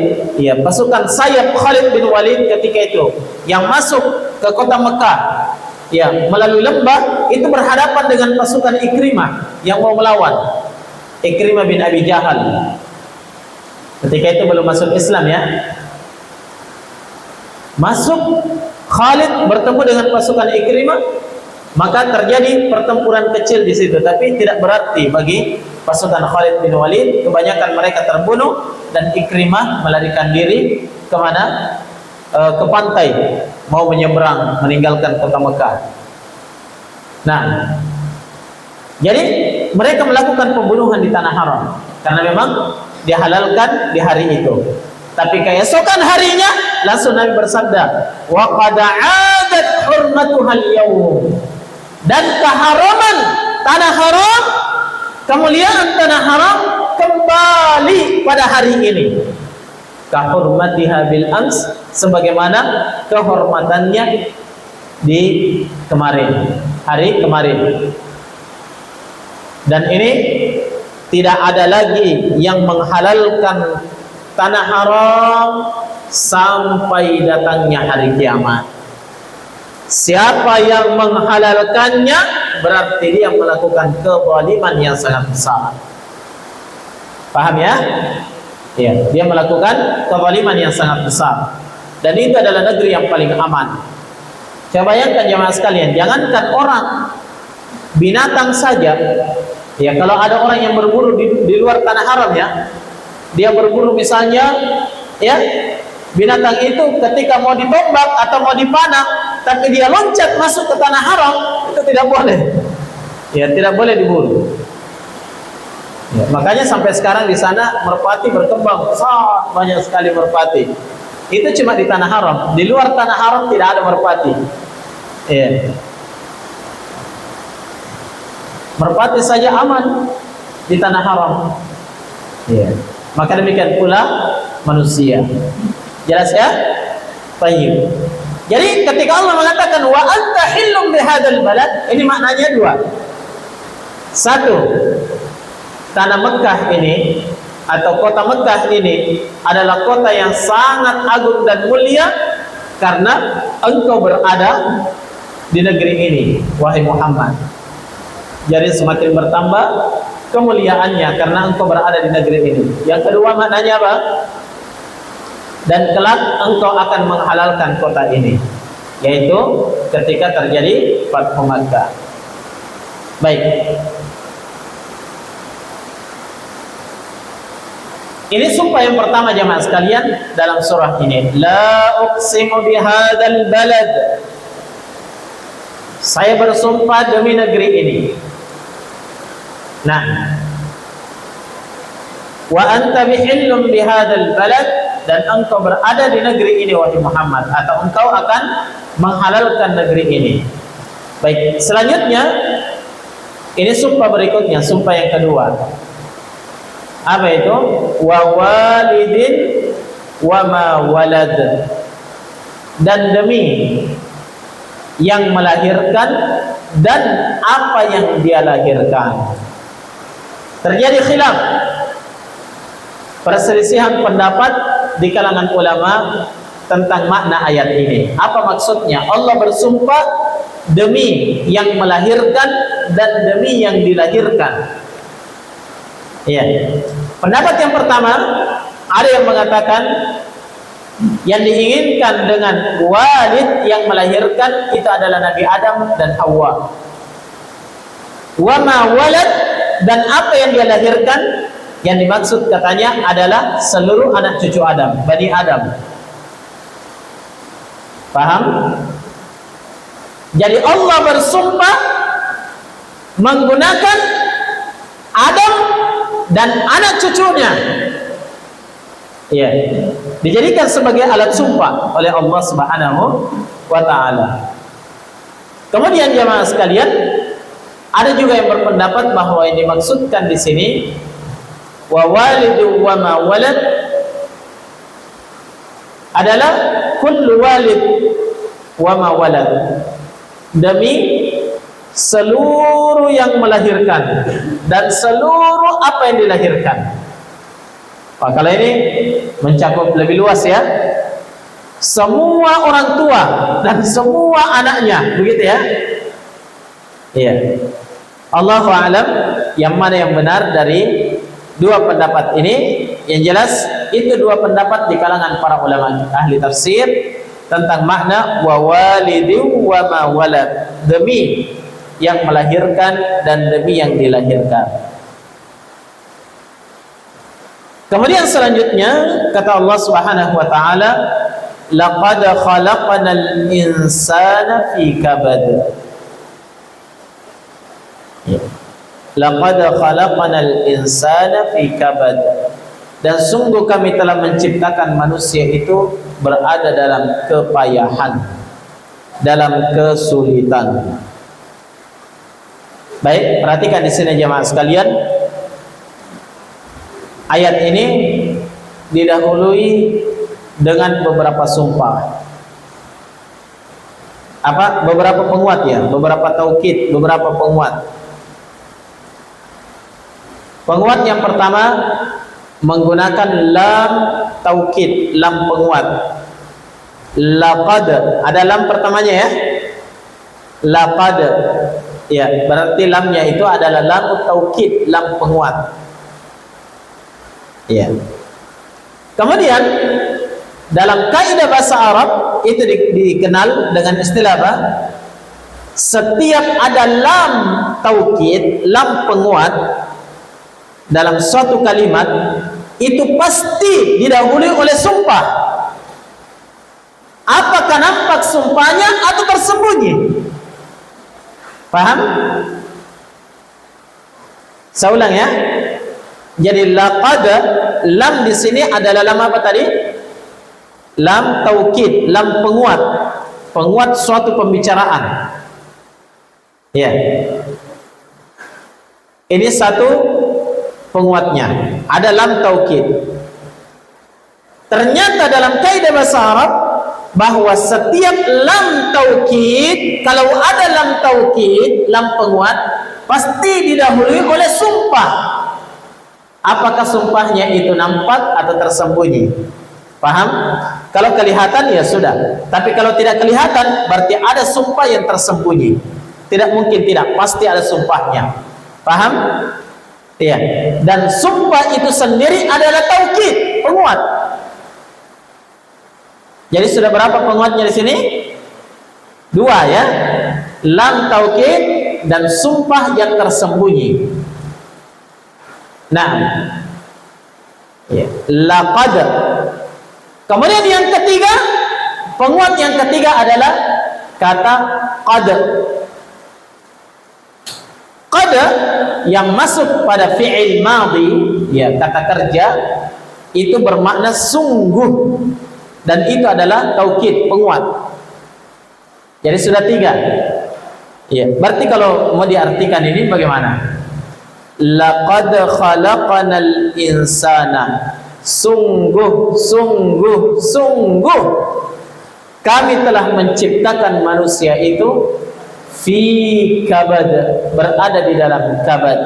pasukan sayap Khalid bin Walid ketika itu yang masuk ke kota Mekah, melalui lembah, itu berhadapan dengan pasukan Ikrimah yang mau melawan. Ikrimah bin Abi Jahal. Ketika itu belum masuk Islam Masuk Khalid bertemu dengan pasukan Ikrimah, maka terjadi pertempuran kecil di situ, tapi tidak berarti bagi pasukan Khalid bin Walid. Kebanyakan mereka terbunuh dan Ikrimah melarikan diri kemana? Ke pantai, mau menyeberang, meninggalkan kota Mekah. Nah, jadi mereka melakukan pembunuhan di tanah haram karena memang dihalalkan di hari itu. Tapi keesokan harinya langsung Nabi bersabda, wa qad 'adat hurmatuhal yawm. Dan keharaman tanah haram, kemuliaan tanah haram kembali pada hari ini. Kahurmatiha bil ams, sebagaimana kehormatannya di kemarin, hari kemarin. Dan ini tidak ada lagi yang menghalalkan tanah haram sampai datangnya hari kiamat. Siapa yang menghalalkannya berarti dia melakukan kezaliman yang sangat besar. Paham ya? Ya, dia melakukan kezaliman yang sangat besar. Dan itu adalah negeri yang paling aman. Coba bayangkan jemaah sekalian, jangankan orang, binatang saja. Ya, kalau ada orang yang berburu di luar tanah haram ya, dia berburu misalnya, ya, binatang itu ketika mau ditombak atau mau dipanah, tapi dia loncat masuk ke tanah haram, itu tidak boleh. Ya, tidak boleh diburu. Ya, makanya sampai sekarang di sana merpati berkembang, sangat banyak sekali merpati. Itu cuma di tanah haram. Di luar tanah haram tidak ada merpati. Ya. Merpati saja aman di tanah haram. Ya. Maka demikian pula manusia. Jelas ya? Baik. Jadi ketika Allah mengatakan wa anta hillum bihadzal balad, ini maknanya dua. Satu, tanah Mekah ini atau kota Mekah ini adalah kota yang sangat agung dan mulia karena engkau berada di negeri ini, wahai Muhammad. Jadi semakin bertambah kemuliaannya karena engkau berada di negeri ini. Yang kedua maknanya apa? Dan kelak engkau akan menghalalkan kota ini, yaitu ketika terjadi Fathu Makkah. Baik. Ini sumpah yang pertama jemaah sekalian dalam surah ini. La uqsimu bihadzal balad. Saya bersumpah demi negeri ini. Nah, wa anta bihillum bihadzal balad, dan engkau berada di negeri ini wahai Muhammad, atau engkau akan menghalalkan negeri ini. Baik, selanjutnya ini sumpah berikutnya, sumpah yang kedua. Apa itu? Wa walidin wa ma walad. Dan demi yang melahirkan dan apa yang dia lahirkan. Terjadi khilaf, perselisihan pendapat di kalangan ulama tentang makna ayat ini. Apa maksudnya? Allah bersumpah demi yang melahirkan dan demi yang dilahirkan. Ya. Pendapat yang pertama, ada yang mengatakan yang diinginkan dengan walid yang melahirkan itu adalah Nabi Adam dan Hawa. Wa ma walad, dan apa yang dia lahirkan, yang dimaksud katanya adalah seluruh anak cucu Adam, Bani Adam. Paham? Jadi Allah bersumpah menggunakan Adam dan anak cucunya. Ya, dijadikan sebagai alat sumpah oleh Allah Subhanahu wa taala. Kemudian jemaah sekalian, ada juga yang berpendapat bahwa yang dimaksudkan di sini wa walidu wa ma walad adalah kullu walid wa ma walad, demi seluruh yang melahirkan dan seluruh apa yang dilahirkan. Kalau ini mencakup lebih luas ya, semua orang tua dan semua anaknya, begitu ya. Iya. Allahu a'lam yang mana yang benar dari dua pendapat ini. Yang jelas itu dua pendapat di kalangan para ulama ahli tafsir tentang makna wa walidin wa ma walad, demi yang melahirkan dan demi yang dilahirkan. Kemudian selanjutnya kata Allah Subhanahu wa taala, laqad khalaqnal insana fi kabad. Laqad khalaqnal insana fi kabad. Dan sungguh kami telah menciptakan manusia itu berada dalam kepayahan, dalam kesulitan. Baik, perhatikan di sini jemaah sekalian. Ayat ini didahului dengan beberapa sumpah. Apa? Beberapa penguat ya, beberapa taukid, beberapa penguat. Penguat yang pertama menggunakan lam taukid, lam penguat. Laqad, ada lam pertamanya ya. Laqad. Ya, berarti lamnya itu adalah lam taukid, lam penguat. Ya. Kemudian dalam kaidah bahasa Arab itu dikenal dengan istilah apa? Setiap ada lam taukid, lam penguat dalam suatu kalimat itu pasti didahului oleh sumpah. Apakah nampak sumpahnya atau tersembunyi? Paham? Saya ulang ya. Jadi laqad, lam di sini adalah lam apa tadi? Lam taukid, lam penguat, penguat suatu pembicaraan. Ya. Ini satu penguatnya. Ada lam taukid. Ternyata dalam kaidah bahasa Arab bahwa setiap lam taukid, kalau ada lam taukid, lam penguat, pasti didahului oleh sumpah. Apakah sumpahnya itu nampak atau tersembunyi? Paham? Kalau kelihatan ya sudah. Tapi kalau tidak kelihatan berarti ada sumpah yang tersembunyi. Tidak mungkin tidak, pasti ada sumpahnya. Paham? Iya. Dan sumpah itu sendiri adalah taukid, penguat. Jadi sudah berapa penguatnya di sini? Dua ya. Lam taukid dan sumpah yang tersembunyi. Nah, ya. Laqad. Kemudian yang ketiga, penguat yang ketiga adalah kata qad. Qad yang masuk pada fi'il madhi, ya, kata kerja, itu bermakna sungguh, dan itu adalah taukid, penguat. Jadi sudah tiga. Ya, berarti kalau mau diartikan ini bagaimana? Laqad khalaqanal insana, sungguh, sungguh, sungguh kami telah menciptakan manusia itu fi kabad, berada di dalam kabad.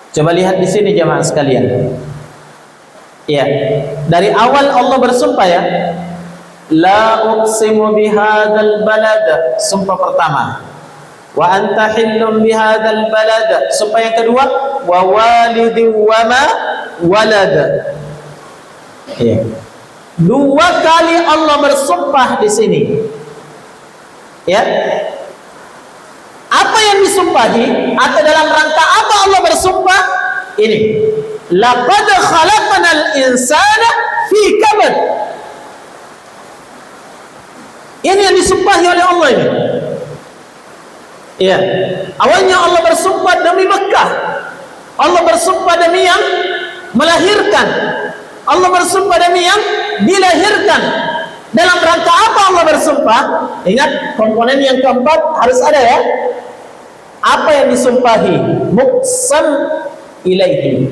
Coba lihat di sini jemaah sekalian. Ya, dari awal Allah bersumpah ya. La uqsimu bihadzal balad, sumpah pertama. Wa anta hillum bihadzal balad, sumpah yang kedua. Wa walidin wa ma walad. Ya. Dua kali Allah bersumpah di sini. Ya. Apa yang disumpahi atau dalam rangka apa Allah bersumpah? Ini. Laqad khalaqnal insana fi kabad. Ini yang disumpahi oleh Allah ini. Ya. Awalnya Allah bersumpah demi Mekah. Allah bersumpah demi yang melahirkan. Allah bersumpah demi yang dilahirkan. Dalam rangka apa Allah bersumpah? Ingat, komponen yang keempat harus ada ya. Apa yang disumpahi? Muqsam ilaihi.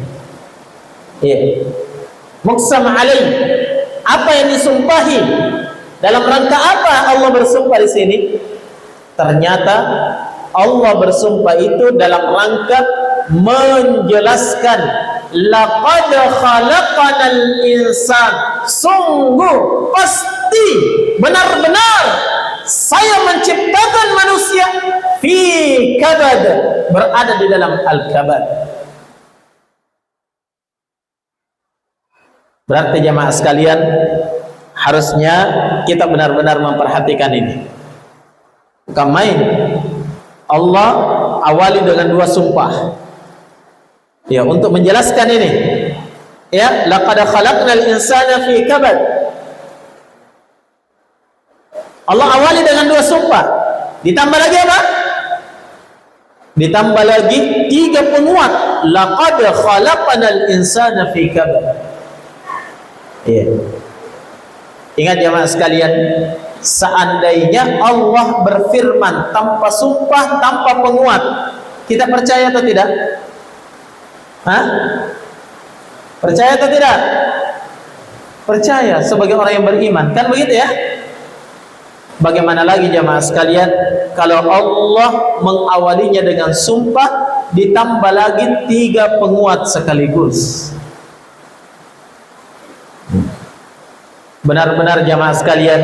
Ya. Muqsam alaih. Apa yang disumpahi? Dalam rangka apa Allah bersumpah di sini? Ternyata Allah bersumpah itu dalam rangka menjelaskan laqad khalaqanal insan, sungguh pasti benar-benar saya menciptakan manusia fi kabad, berada di dalam al-kabad. Berarti jemaah sekalian, harusnya kita benar-benar memperhatikan ini. Bukan main. Allah awali dengan dua sumpah. Ya, untuk menjelaskan ini. Ya, laqad khalaqnal insana fi kabad. Allah awali dengan dua sumpah. Ditambah lagi apa? Ditambah lagi tiga penguat. Laqad khalaqnal insana fi kabad. Ya. Ingat jemaah sekalian, seandainya Allah berfirman tanpa sumpah, tanpa penguat, kita percaya atau tidak? Hah? Percaya atau tidak? Percaya sebagai orang yang beriman, kan begitu ya? Bagaimana lagi jamaah sekalian kalau Allah mengawalinya dengan sumpah ditambah lagi 3 penguat sekaligus. Benar-benar jamaah sekalian,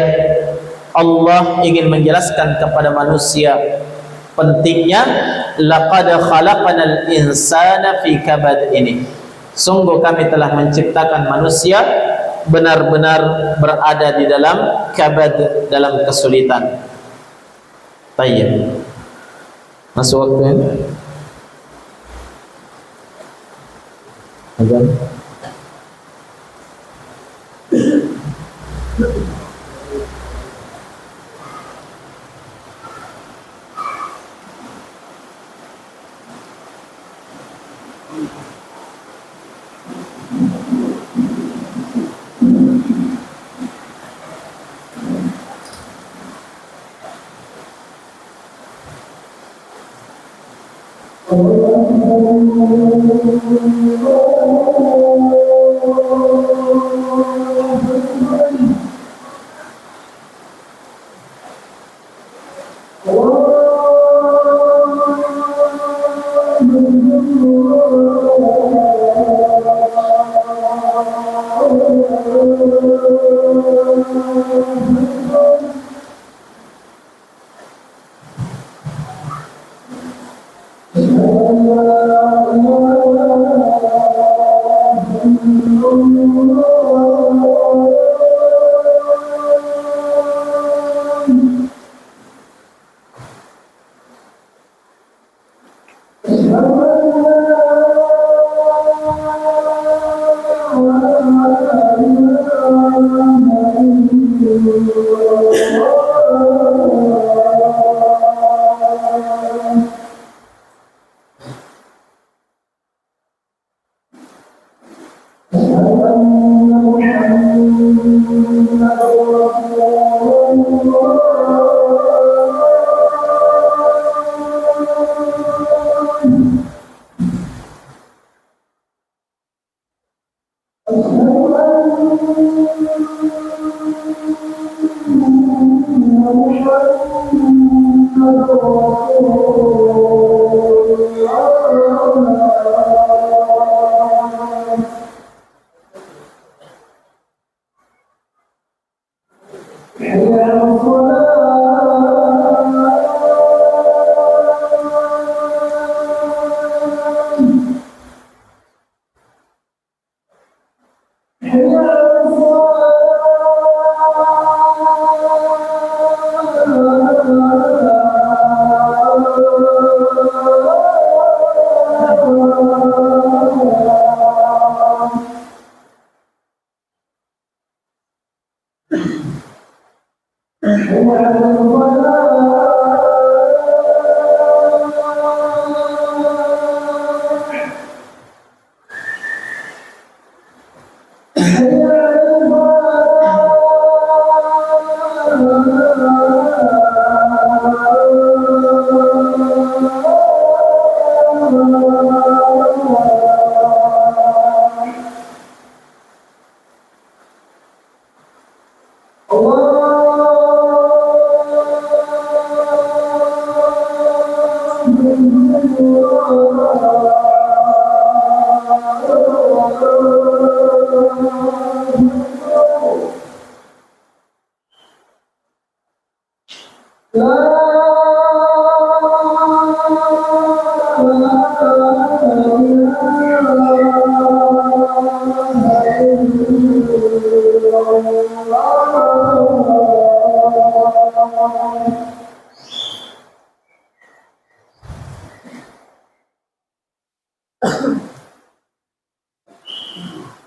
Allah ingin menjelaskan kepada manusia pentingnya laqad khalaqanal insana fi kabad ini. Sungguh kami telah menciptakan manusia benar-benar berada di dalam kabad, dalam kesulitan. Tayyib. Masuk waktu azan.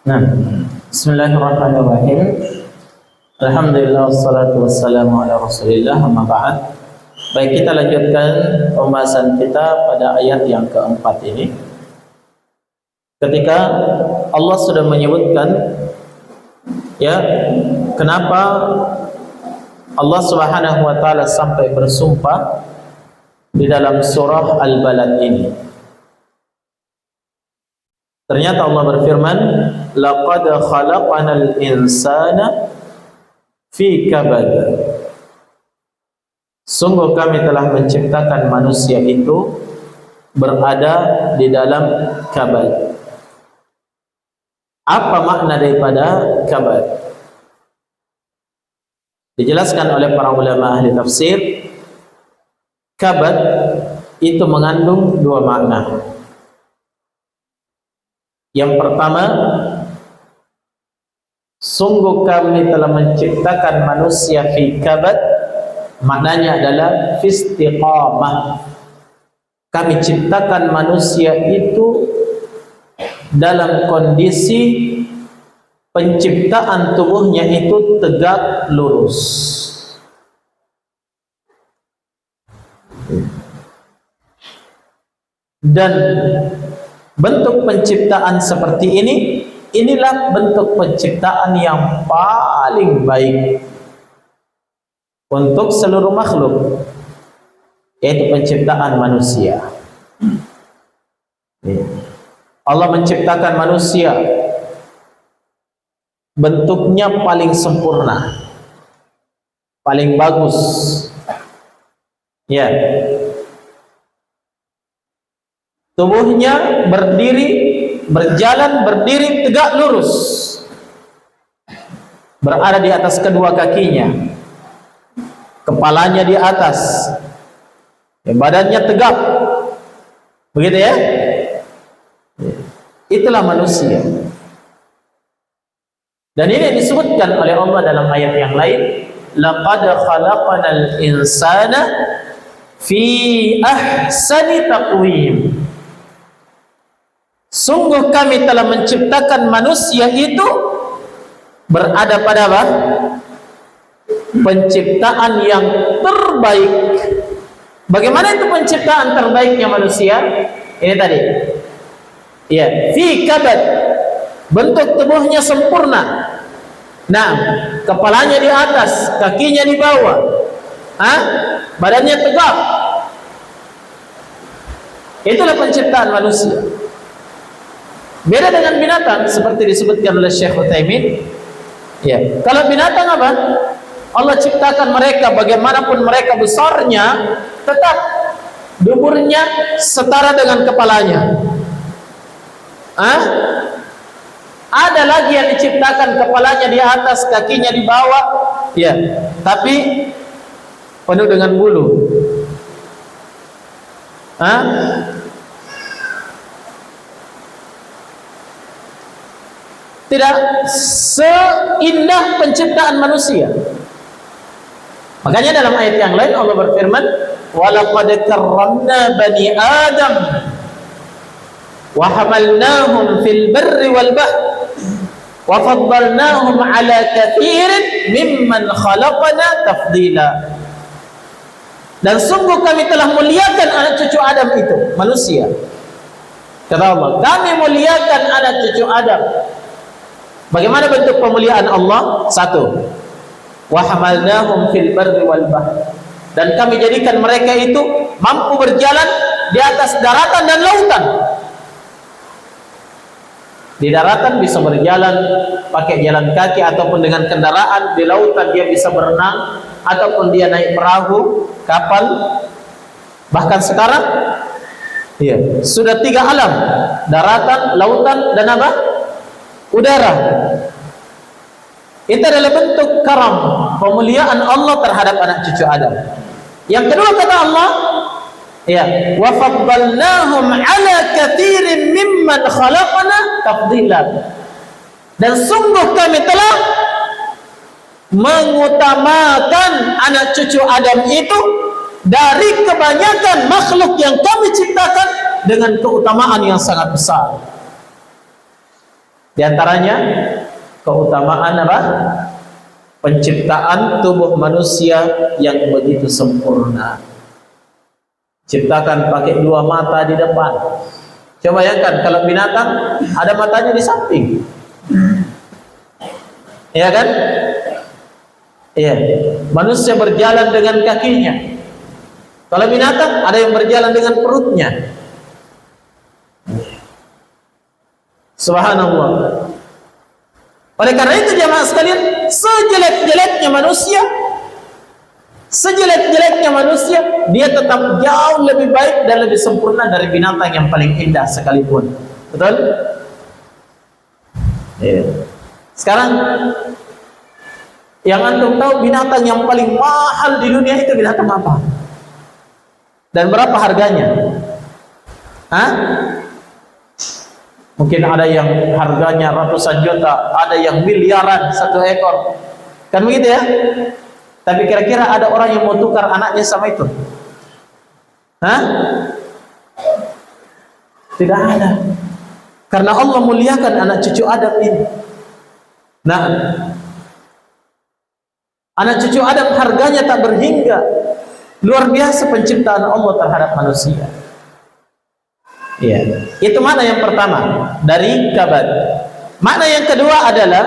Nah, bismillahirrahmanirrahim. Alhamdulillah wassalatu wassalamu ala Rasulillah, amma ba'd. Baik, kita lanjutkan pembahasan kita pada ayat yang keempat ini. Ketika Allah sudah menyebutkan ya, kenapa Allah Subhanahu wa taala sampai bersumpah di dalam surah Al-Balad ini. Ternyata Allah berfirman, laqad khalaqanal insana fi kabad. Sungguh kami telah menciptakan manusia itu berada di dalam kabad. Apa makna daripada kabad? Dijelaskan oleh para ulama ahli tafsir, kabad itu mengandung dua makna. Yang pertama, sungguh kami telah menciptakan manusia fi kabad, maknanya adalah fi istiqamah. Kami ciptakan manusia itu dalam kondisi penciptaan tubuhnya itu tegak lurus. Dan bentuk penciptaan seperti ini, inilah bentuk penciptaan yang paling baik untuk seluruh makhluk, yaitu penciptaan manusia. Allah menciptakan manusia bentuknya paling sempurna, paling bagus. Ya. Tubuhnya berdiri, berjalan, berdiri tegak lurus, berada di atas kedua kakinya, kepalanya di atas, badannya tegak, begitu ya. Itulah manusia. Dan ini disebutkan oleh Allah dalam ayat yang lain, laqad khalaqnal insana fi ahsani taqwim. Sungguh kami telah menciptakan manusia itu berada pada apa? Penciptaan yang terbaik. Bagaimana itu penciptaan terbaiknya manusia? Ini tadi. Ya, fi kabad, bentuk tubuhnya sempurna. Nah, kepalanya di atas, kakinya di bawah, badannya tegak. Itulah penciptaan manusia. Beda dengan binatang, seperti disebutkan oleh Syekh Utsaimin. Ya, kalau binatang apa? Allah ciptakan mereka bagaimanapun mereka besarnya, tetap duburnya setara dengan kepalanya. Ada lagi yang diciptakan kepalanya di atas, kakinya di bawah, ya, tapi penuh dengan bulu. Tidak seindah penciptaan manusia. Makanya dalam ayat yang lain Allah berfirman, "Walaqad karramna bani Adam wa hamalnahum fil barri wal bahr wa faddalnahum ala katsirin mimman khalaqna tafdila." Dan sungguh kami telah muliakan anak cucu Adam itu, manusia. Kata Allah, kami muliakan anak cucu Adam. Bagaimana bentuk pemuliaan Allah? Satu, wa hamalnahum fil barri wal bahr. Dan kami jadikan mereka itu mampu berjalan di atas daratan dan lautan. Di daratan bisa berjalan pakai jalan kaki ataupun dengan kendaraan, di lautan dia bisa berenang ataupun dia naik perahu, kapal. Bahkan sekarang ya, sudah 3 alam, daratan, lautan, dan apa? Udara. Itu adalah bentuk karam, pemuliaan Allah terhadap anak cucu Adam. Yang kedua kata Allah, ya, wa faddalnahum ala katsirin mimman khalaqna tafdila. Dan sungguh kami telah mengutamakan anak cucu Adam itu dari kebanyakan makhluk yang kami ciptakan dengan keutamaan yang sangat besar. Di antaranya keutamaan apa? Penciptaan tubuh manusia yang begitu sempurna. Ciptakan pakai 2 mata di depan. Coba bayangkan kalau binatang ada matanya di samping. Iya kan? Iya. Manusia berjalan dengan kakinya. Kalau binatang ada yang berjalan dengan perutnya. Subhanallah. Oleh karena itu jemaah sekalian, sejelek-jeleknya manusia, Sejelek-jeleknya manusia, dia tetap jauh lebih baik dan lebih sempurna dari binatang yang paling indah sekalipun. Betul? Ya. Sekarang yang antum tahu binatang yang paling mahal di dunia itu binatang apa? Dan berapa harganya? Hah? Mungkin ada yang harganya ratusan juta, ada yang miliaran satu ekor. Kan begitu ya? Tapi kira-kira ada orang yang mau tukar anaknya sama itu? Hah? Tidak ada. Karena Allah muliakan anak cucu Adam ini. Nah, anak cucu Adam harganya tak berhingga. Luar biasa penciptaan Allah terhadap manusia. Ya, itu makna yang pertama dari kabad. Makna yang kedua adalah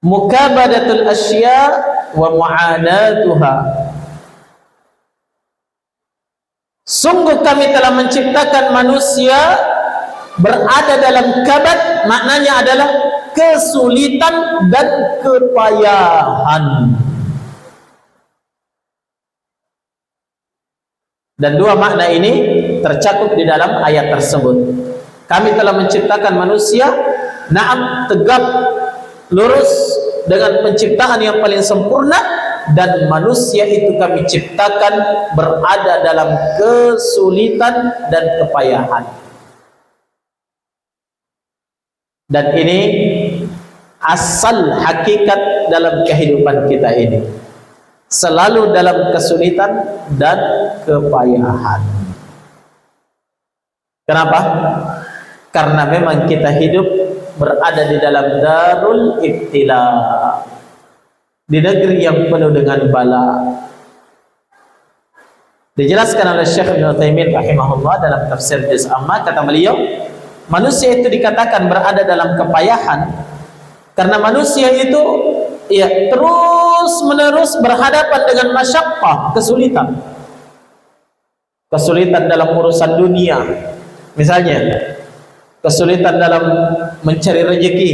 mukabadatul asya wa mu'anatuha. Sungguh kami telah menciptakan manusia berada dalam kabad, maknanya adalah kesulitan dan kepayahan. Dan dua makna ini tercakup di dalam ayat tersebut. Kami telah menciptakan manusia na'am tegap lurus dengan penciptaan yang paling sempurna, dan manusia itu kami ciptakan berada dalam kesulitan dan kepayahan. Dan ini asal hakikat dalam kehidupan kita ini, selalu dalam kesulitan dan kepayahan. Kenapa? Karena memang kita hidup berada di dalam darul ibtila, di negeri yang penuh dengan bala. Dijelaskan oleh Syekh Ibnu Utsaimin rahimahullah dalam tafsir Juz Amma, kata beliau, manusia itu dikatakan berada dalam kepayahan karena manusia itu ya terus menerus berhadapan dengan masyaqqah, kesulitan. Kesulitan dalam urusan dunia, misalnya kesulitan dalam mencari rezeki.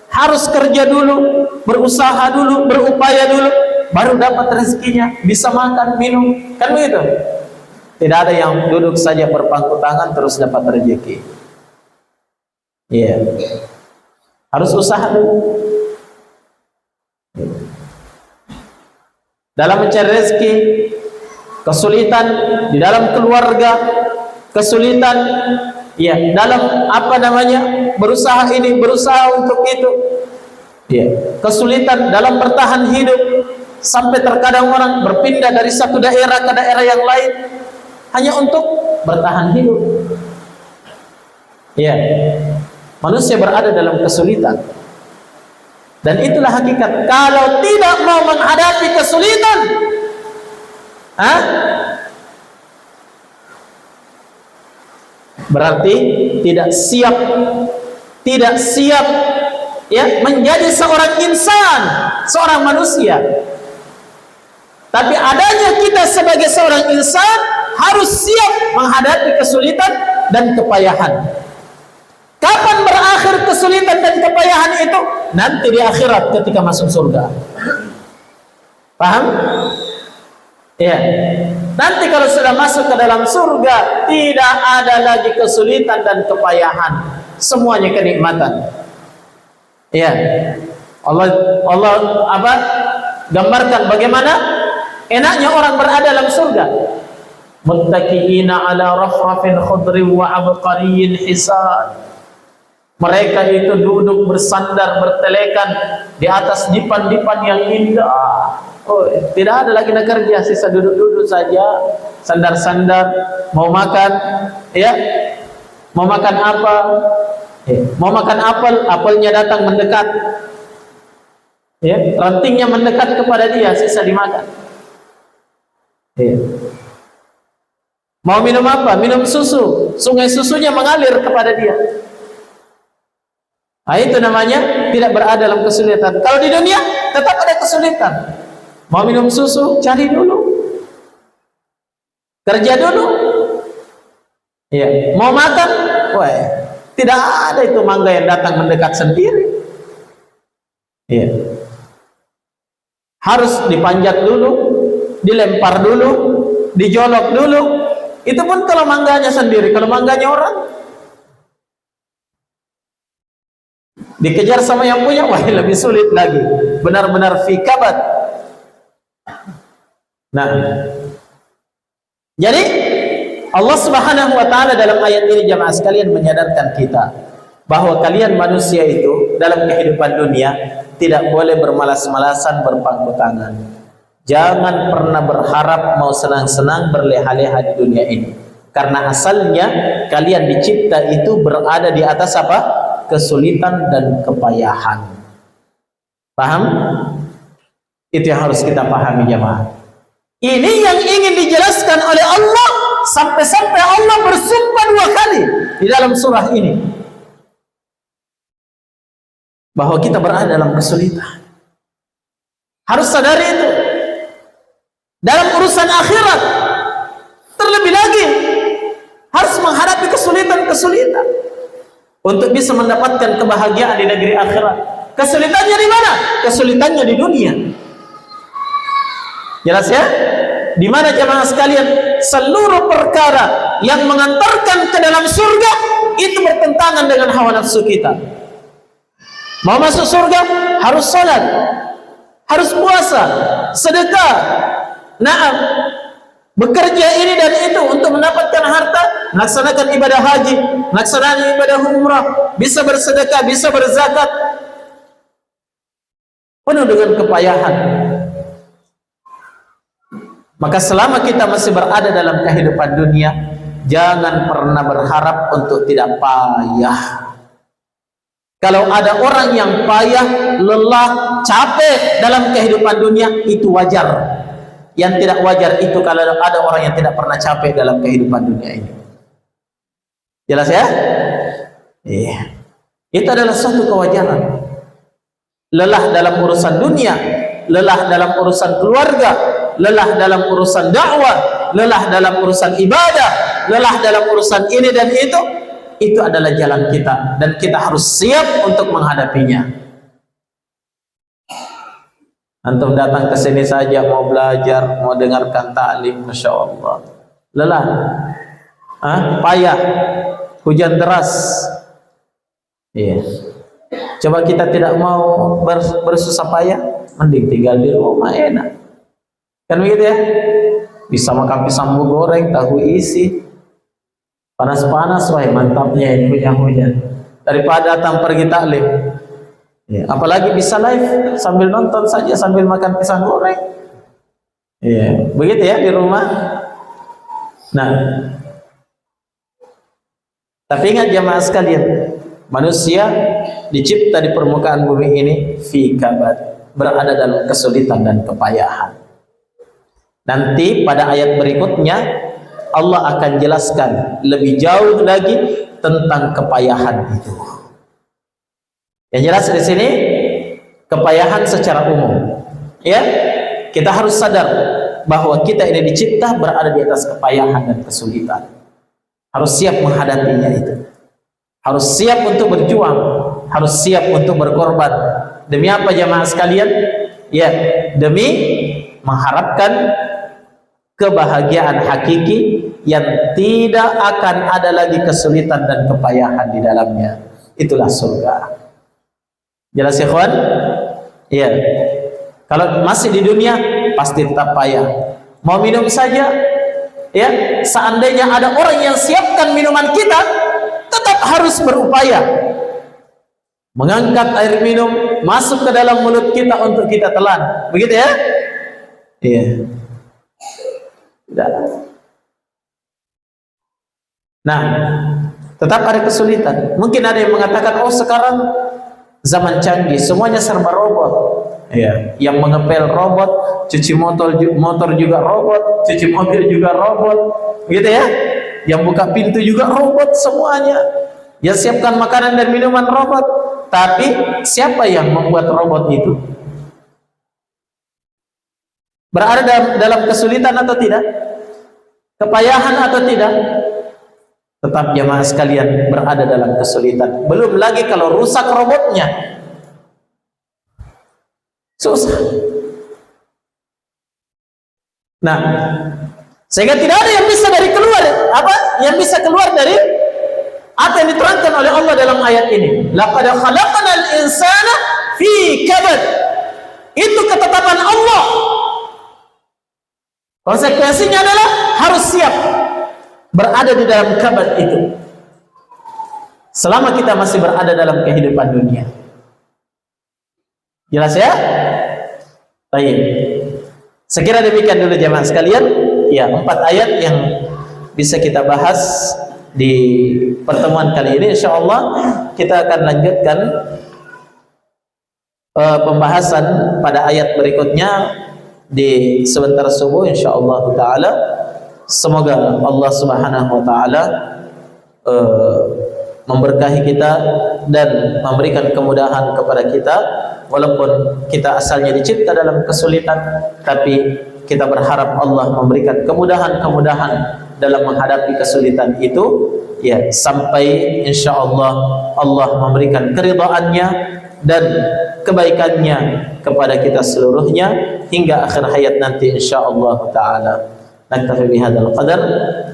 Harus kerja dulu, berusaha dulu, berupaya dulu, baru dapat rezekinya, bisa makan, minum, kan begitu? Tidak ada yang duduk saja berpangku tangan terus dapat rezeki. Iya, harus usaha dulu. Dalam mencari rezeki, kesulitan di dalam keluarga, kesulitan ya dalam apa namanya berusaha ini, berusaha untuk itu, ya kesulitan dalam bertahan hidup, sampai terkadang orang berpindah dari satu daerah ke daerah yang lain hanya untuk bertahan hidup. Ya, manusia berada dalam kesulitan, dan itulah hakikat. Kalau tidak mau menghadapi kesulitan, berarti tidak siap ya menjadi seorang insan, seorang manusia. Tapi adanya kita sebagai seorang insan harus siap menghadapi kesulitan dan kepayahan. Kapan berakhir kesulitan dan kepayahan itu? Nanti di akhirat ketika masuk surga. Paham? Ya. Nanti kalau sudah masuk ke dalam surga, tidak ada lagi kesulitan dan kepayahan, semuanya kenikmatan. Ya. Allah gambarkan bagaimana enaknya orang berada dalam surga. Muttaqiina ala rafrafin khudrin wa abqariyyin hisan. Mereka itu duduk bersandar bertelekan di atas dipan-dipan yang indah. Oh, tidak ada lagi nak kerja, sisa duduk-duduk saja, sandar-sandar. Mau makan, ya, mau makan apa? Mau makan apel, apelnya datang mendekat, ya, rantingnya mendekat kepada dia, sisa dimakan. Ya. Mau minum apa? Minum susu, sungai susunya mengalir kepada dia. Nah, itu namanya tidak berada dalam kesulitan. Kalau di dunia tetap ada kesulitan. Mau minum susu, cari dulu, kerja dulu. Ya, mau makan, wah, tidak ada itu mangga yang datang mendekat sendiri. Ya. harus dipanjat dulu, dilempar dulu, dijolok dulu. Itu pun kalau mangganya sendiri. Kalau mangganya orang, dikejar sama yang punya, wah lebih sulit lagi. Benar-benar fi kabad. Nah, jadi Allah Subhanahu wa taala dalam ayat ini jamaah sekalian menyadarkan kita bahwa kalian manusia itu dalam kehidupan dunia tidak boleh bermalas-malasan, berpangku tangan. Jangan pernah berharap mau senang-senang berleha-leha di dunia ini. Karena asalnya kalian dicipta itu berada di atas apa? Kesulitan dan kepayahan. Paham? Itu yang harus kita pahami jemaah. Ini yang ingin dijelaskan oleh Allah, sampai-sampai Allah bersumpah 2 kali di dalam surah ini bahwa kita berada dalam kesulitan. Harus sadari itu. Dalam urusan akhirat terlebih lagi harus menghadapi kesulitan-kesulitan untuk bisa mendapatkan kebahagiaan di negeri akhirat. Kesulitannya di mana? Kesulitannya di dunia. Jelas ya? Di mana jemaah sekalian, seluruh perkara yang mengantarkan ke dalam surga itu bertentangan dengan hawa nafsu kita. Mau masuk surga harus salat, harus puasa, sedekah, naam, bekerja ini dan itu untuk mendapatkan harta, melaksanakan ibadah haji, melaksanakan ibadah umrah, bisa bersedekah, bisa berzakat, penuh dengan kepayahan. Maka selama kita masih berada dalam kehidupan dunia, jangan pernah berharap untuk tidak payah. Kalau ada orang yang payah, lelah, capek dalam kehidupan dunia, itu wajar. Yang tidak wajar itu kalau ada orang yang tidak pernah capek dalam kehidupan dunia ini. Jelas ya? Iya. Itu adalah suatu kewajaran. Lelah dalam urusan dunia, lelah dalam urusan keluarga, lelah dalam urusan dakwah, lelah dalam urusan ibadah, lelah dalam urusan ini dan itu adalah jalan kita dan kita harus siap untuk menghadapinya. Antum datang ke sini saja mau belajar, mau dengarkan taklim, masya Allah, lelah, payah, hujan deras. Iya. Coba kita tidak mau bersusah payah, mending tinggal di rumah enak. Kan begitu ya? Bisa makan pisang goreng, tahu isi, panas-panas, wah mantapnya ini punya hujan. Daripada datang pergi taklim. Ya, apalagi bisa live sambil nonton saja sambil makan pisang goreng. Ya, begitu ya di rumah. Nah, tapi ingat jemaah sekalian, manusia dicipta di permukaan bumi ini fi kabad, berada dalam kesulitan dan kepayahan. Nanti pada ayat berikutnya Allah akan jelaskan lebih jauh lagi tentang kepayahan itu. Yang jelas di sini kepayahan secara umum. Ya, kita harus sadar bahwa kita ini dicipta berada di atas kepayahan dan kesulitan. Harus siap menghadapinya itu. Harus siap untuk berjuang, harus siap untuk berkorban. Demi apa jamaah sekalian? Ya, demi mengharapkan kebahagiaan hakiki yang tidak akan ada lagi kesulitan dan kepayahan di dalamnya. Itulah surga. Jelas ya kawan? Iya. Kalau masih di dunia pasti tetap payah. Mau minum saja, ya. Seandainya ada orang yang siapkan minuman kita, tetap harus berupaya mengangkat air minum masuk ke dalam mulut kita untuk kita telan. Begitu ya? Iya. Tidak. Nah, tetap ada kesulitan. Mungkin ada yang mengatakan, oh sekarang zaman canggih, semuanya serba robot. Ya, yang mengepel robot, cuci motor juga robot, cuci mobil juga robot, gitu ya. Yang buka pintu juga robot semuanya. Yang siapkan makanan dan minuman robot. Tapi siapa yang membuat robot itu? Berada dalam kesulitan atau tidak? Kepayahan atau tidak? Tetap jamaah sekalian berada dalam kesulitan. Belum lagi kalau rusak robotnya, susah. Nah, sehingga tidak ada yang bisa yang bisa keluar dari apa yang diterangkan oleh Allah dalam ayat ini. Laqad khalaqnal insana fi kabad. Itu ketetapan Allah. Konsekuensinya adalah harus siap berada di dalam kabad itu selama kita masih berada dalam kehidupan dunia. Jelas ya? Baik. Sekira demikian dulu jemaah sekalian. Ya, 4 ayat yang bisa kita bahas di pertemuan kali ini. Insyaallah kita akan lanjutkan pembahasan pada ayat berikutnya di sebentar subuh insyaallah taala. Semoga Allah Subhanahu wa taala memberkahi kita dan memberikan kemudahan kepada kita, walaupun kita asalnya dicipta dalam kesulitan, tapi kita berharap Allah memberikan kemudahan-kemudahan dalam menghadapi kesulitan itu, ya, sampai insyaallah Allah memberikan keridhaannya dan kebaikannya kepada kita seluruhnya hingga akhir hayat nanti insyaallah taala. Naktafi bihadzal qadar.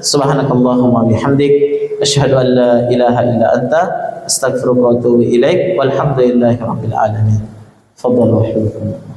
Subhanakallahumma bihamdik asyhadu an la ilaha illa anta astaghfiruka wa atubu ilaik. Walhamdulillahirabbil alamin. Fadhlu wa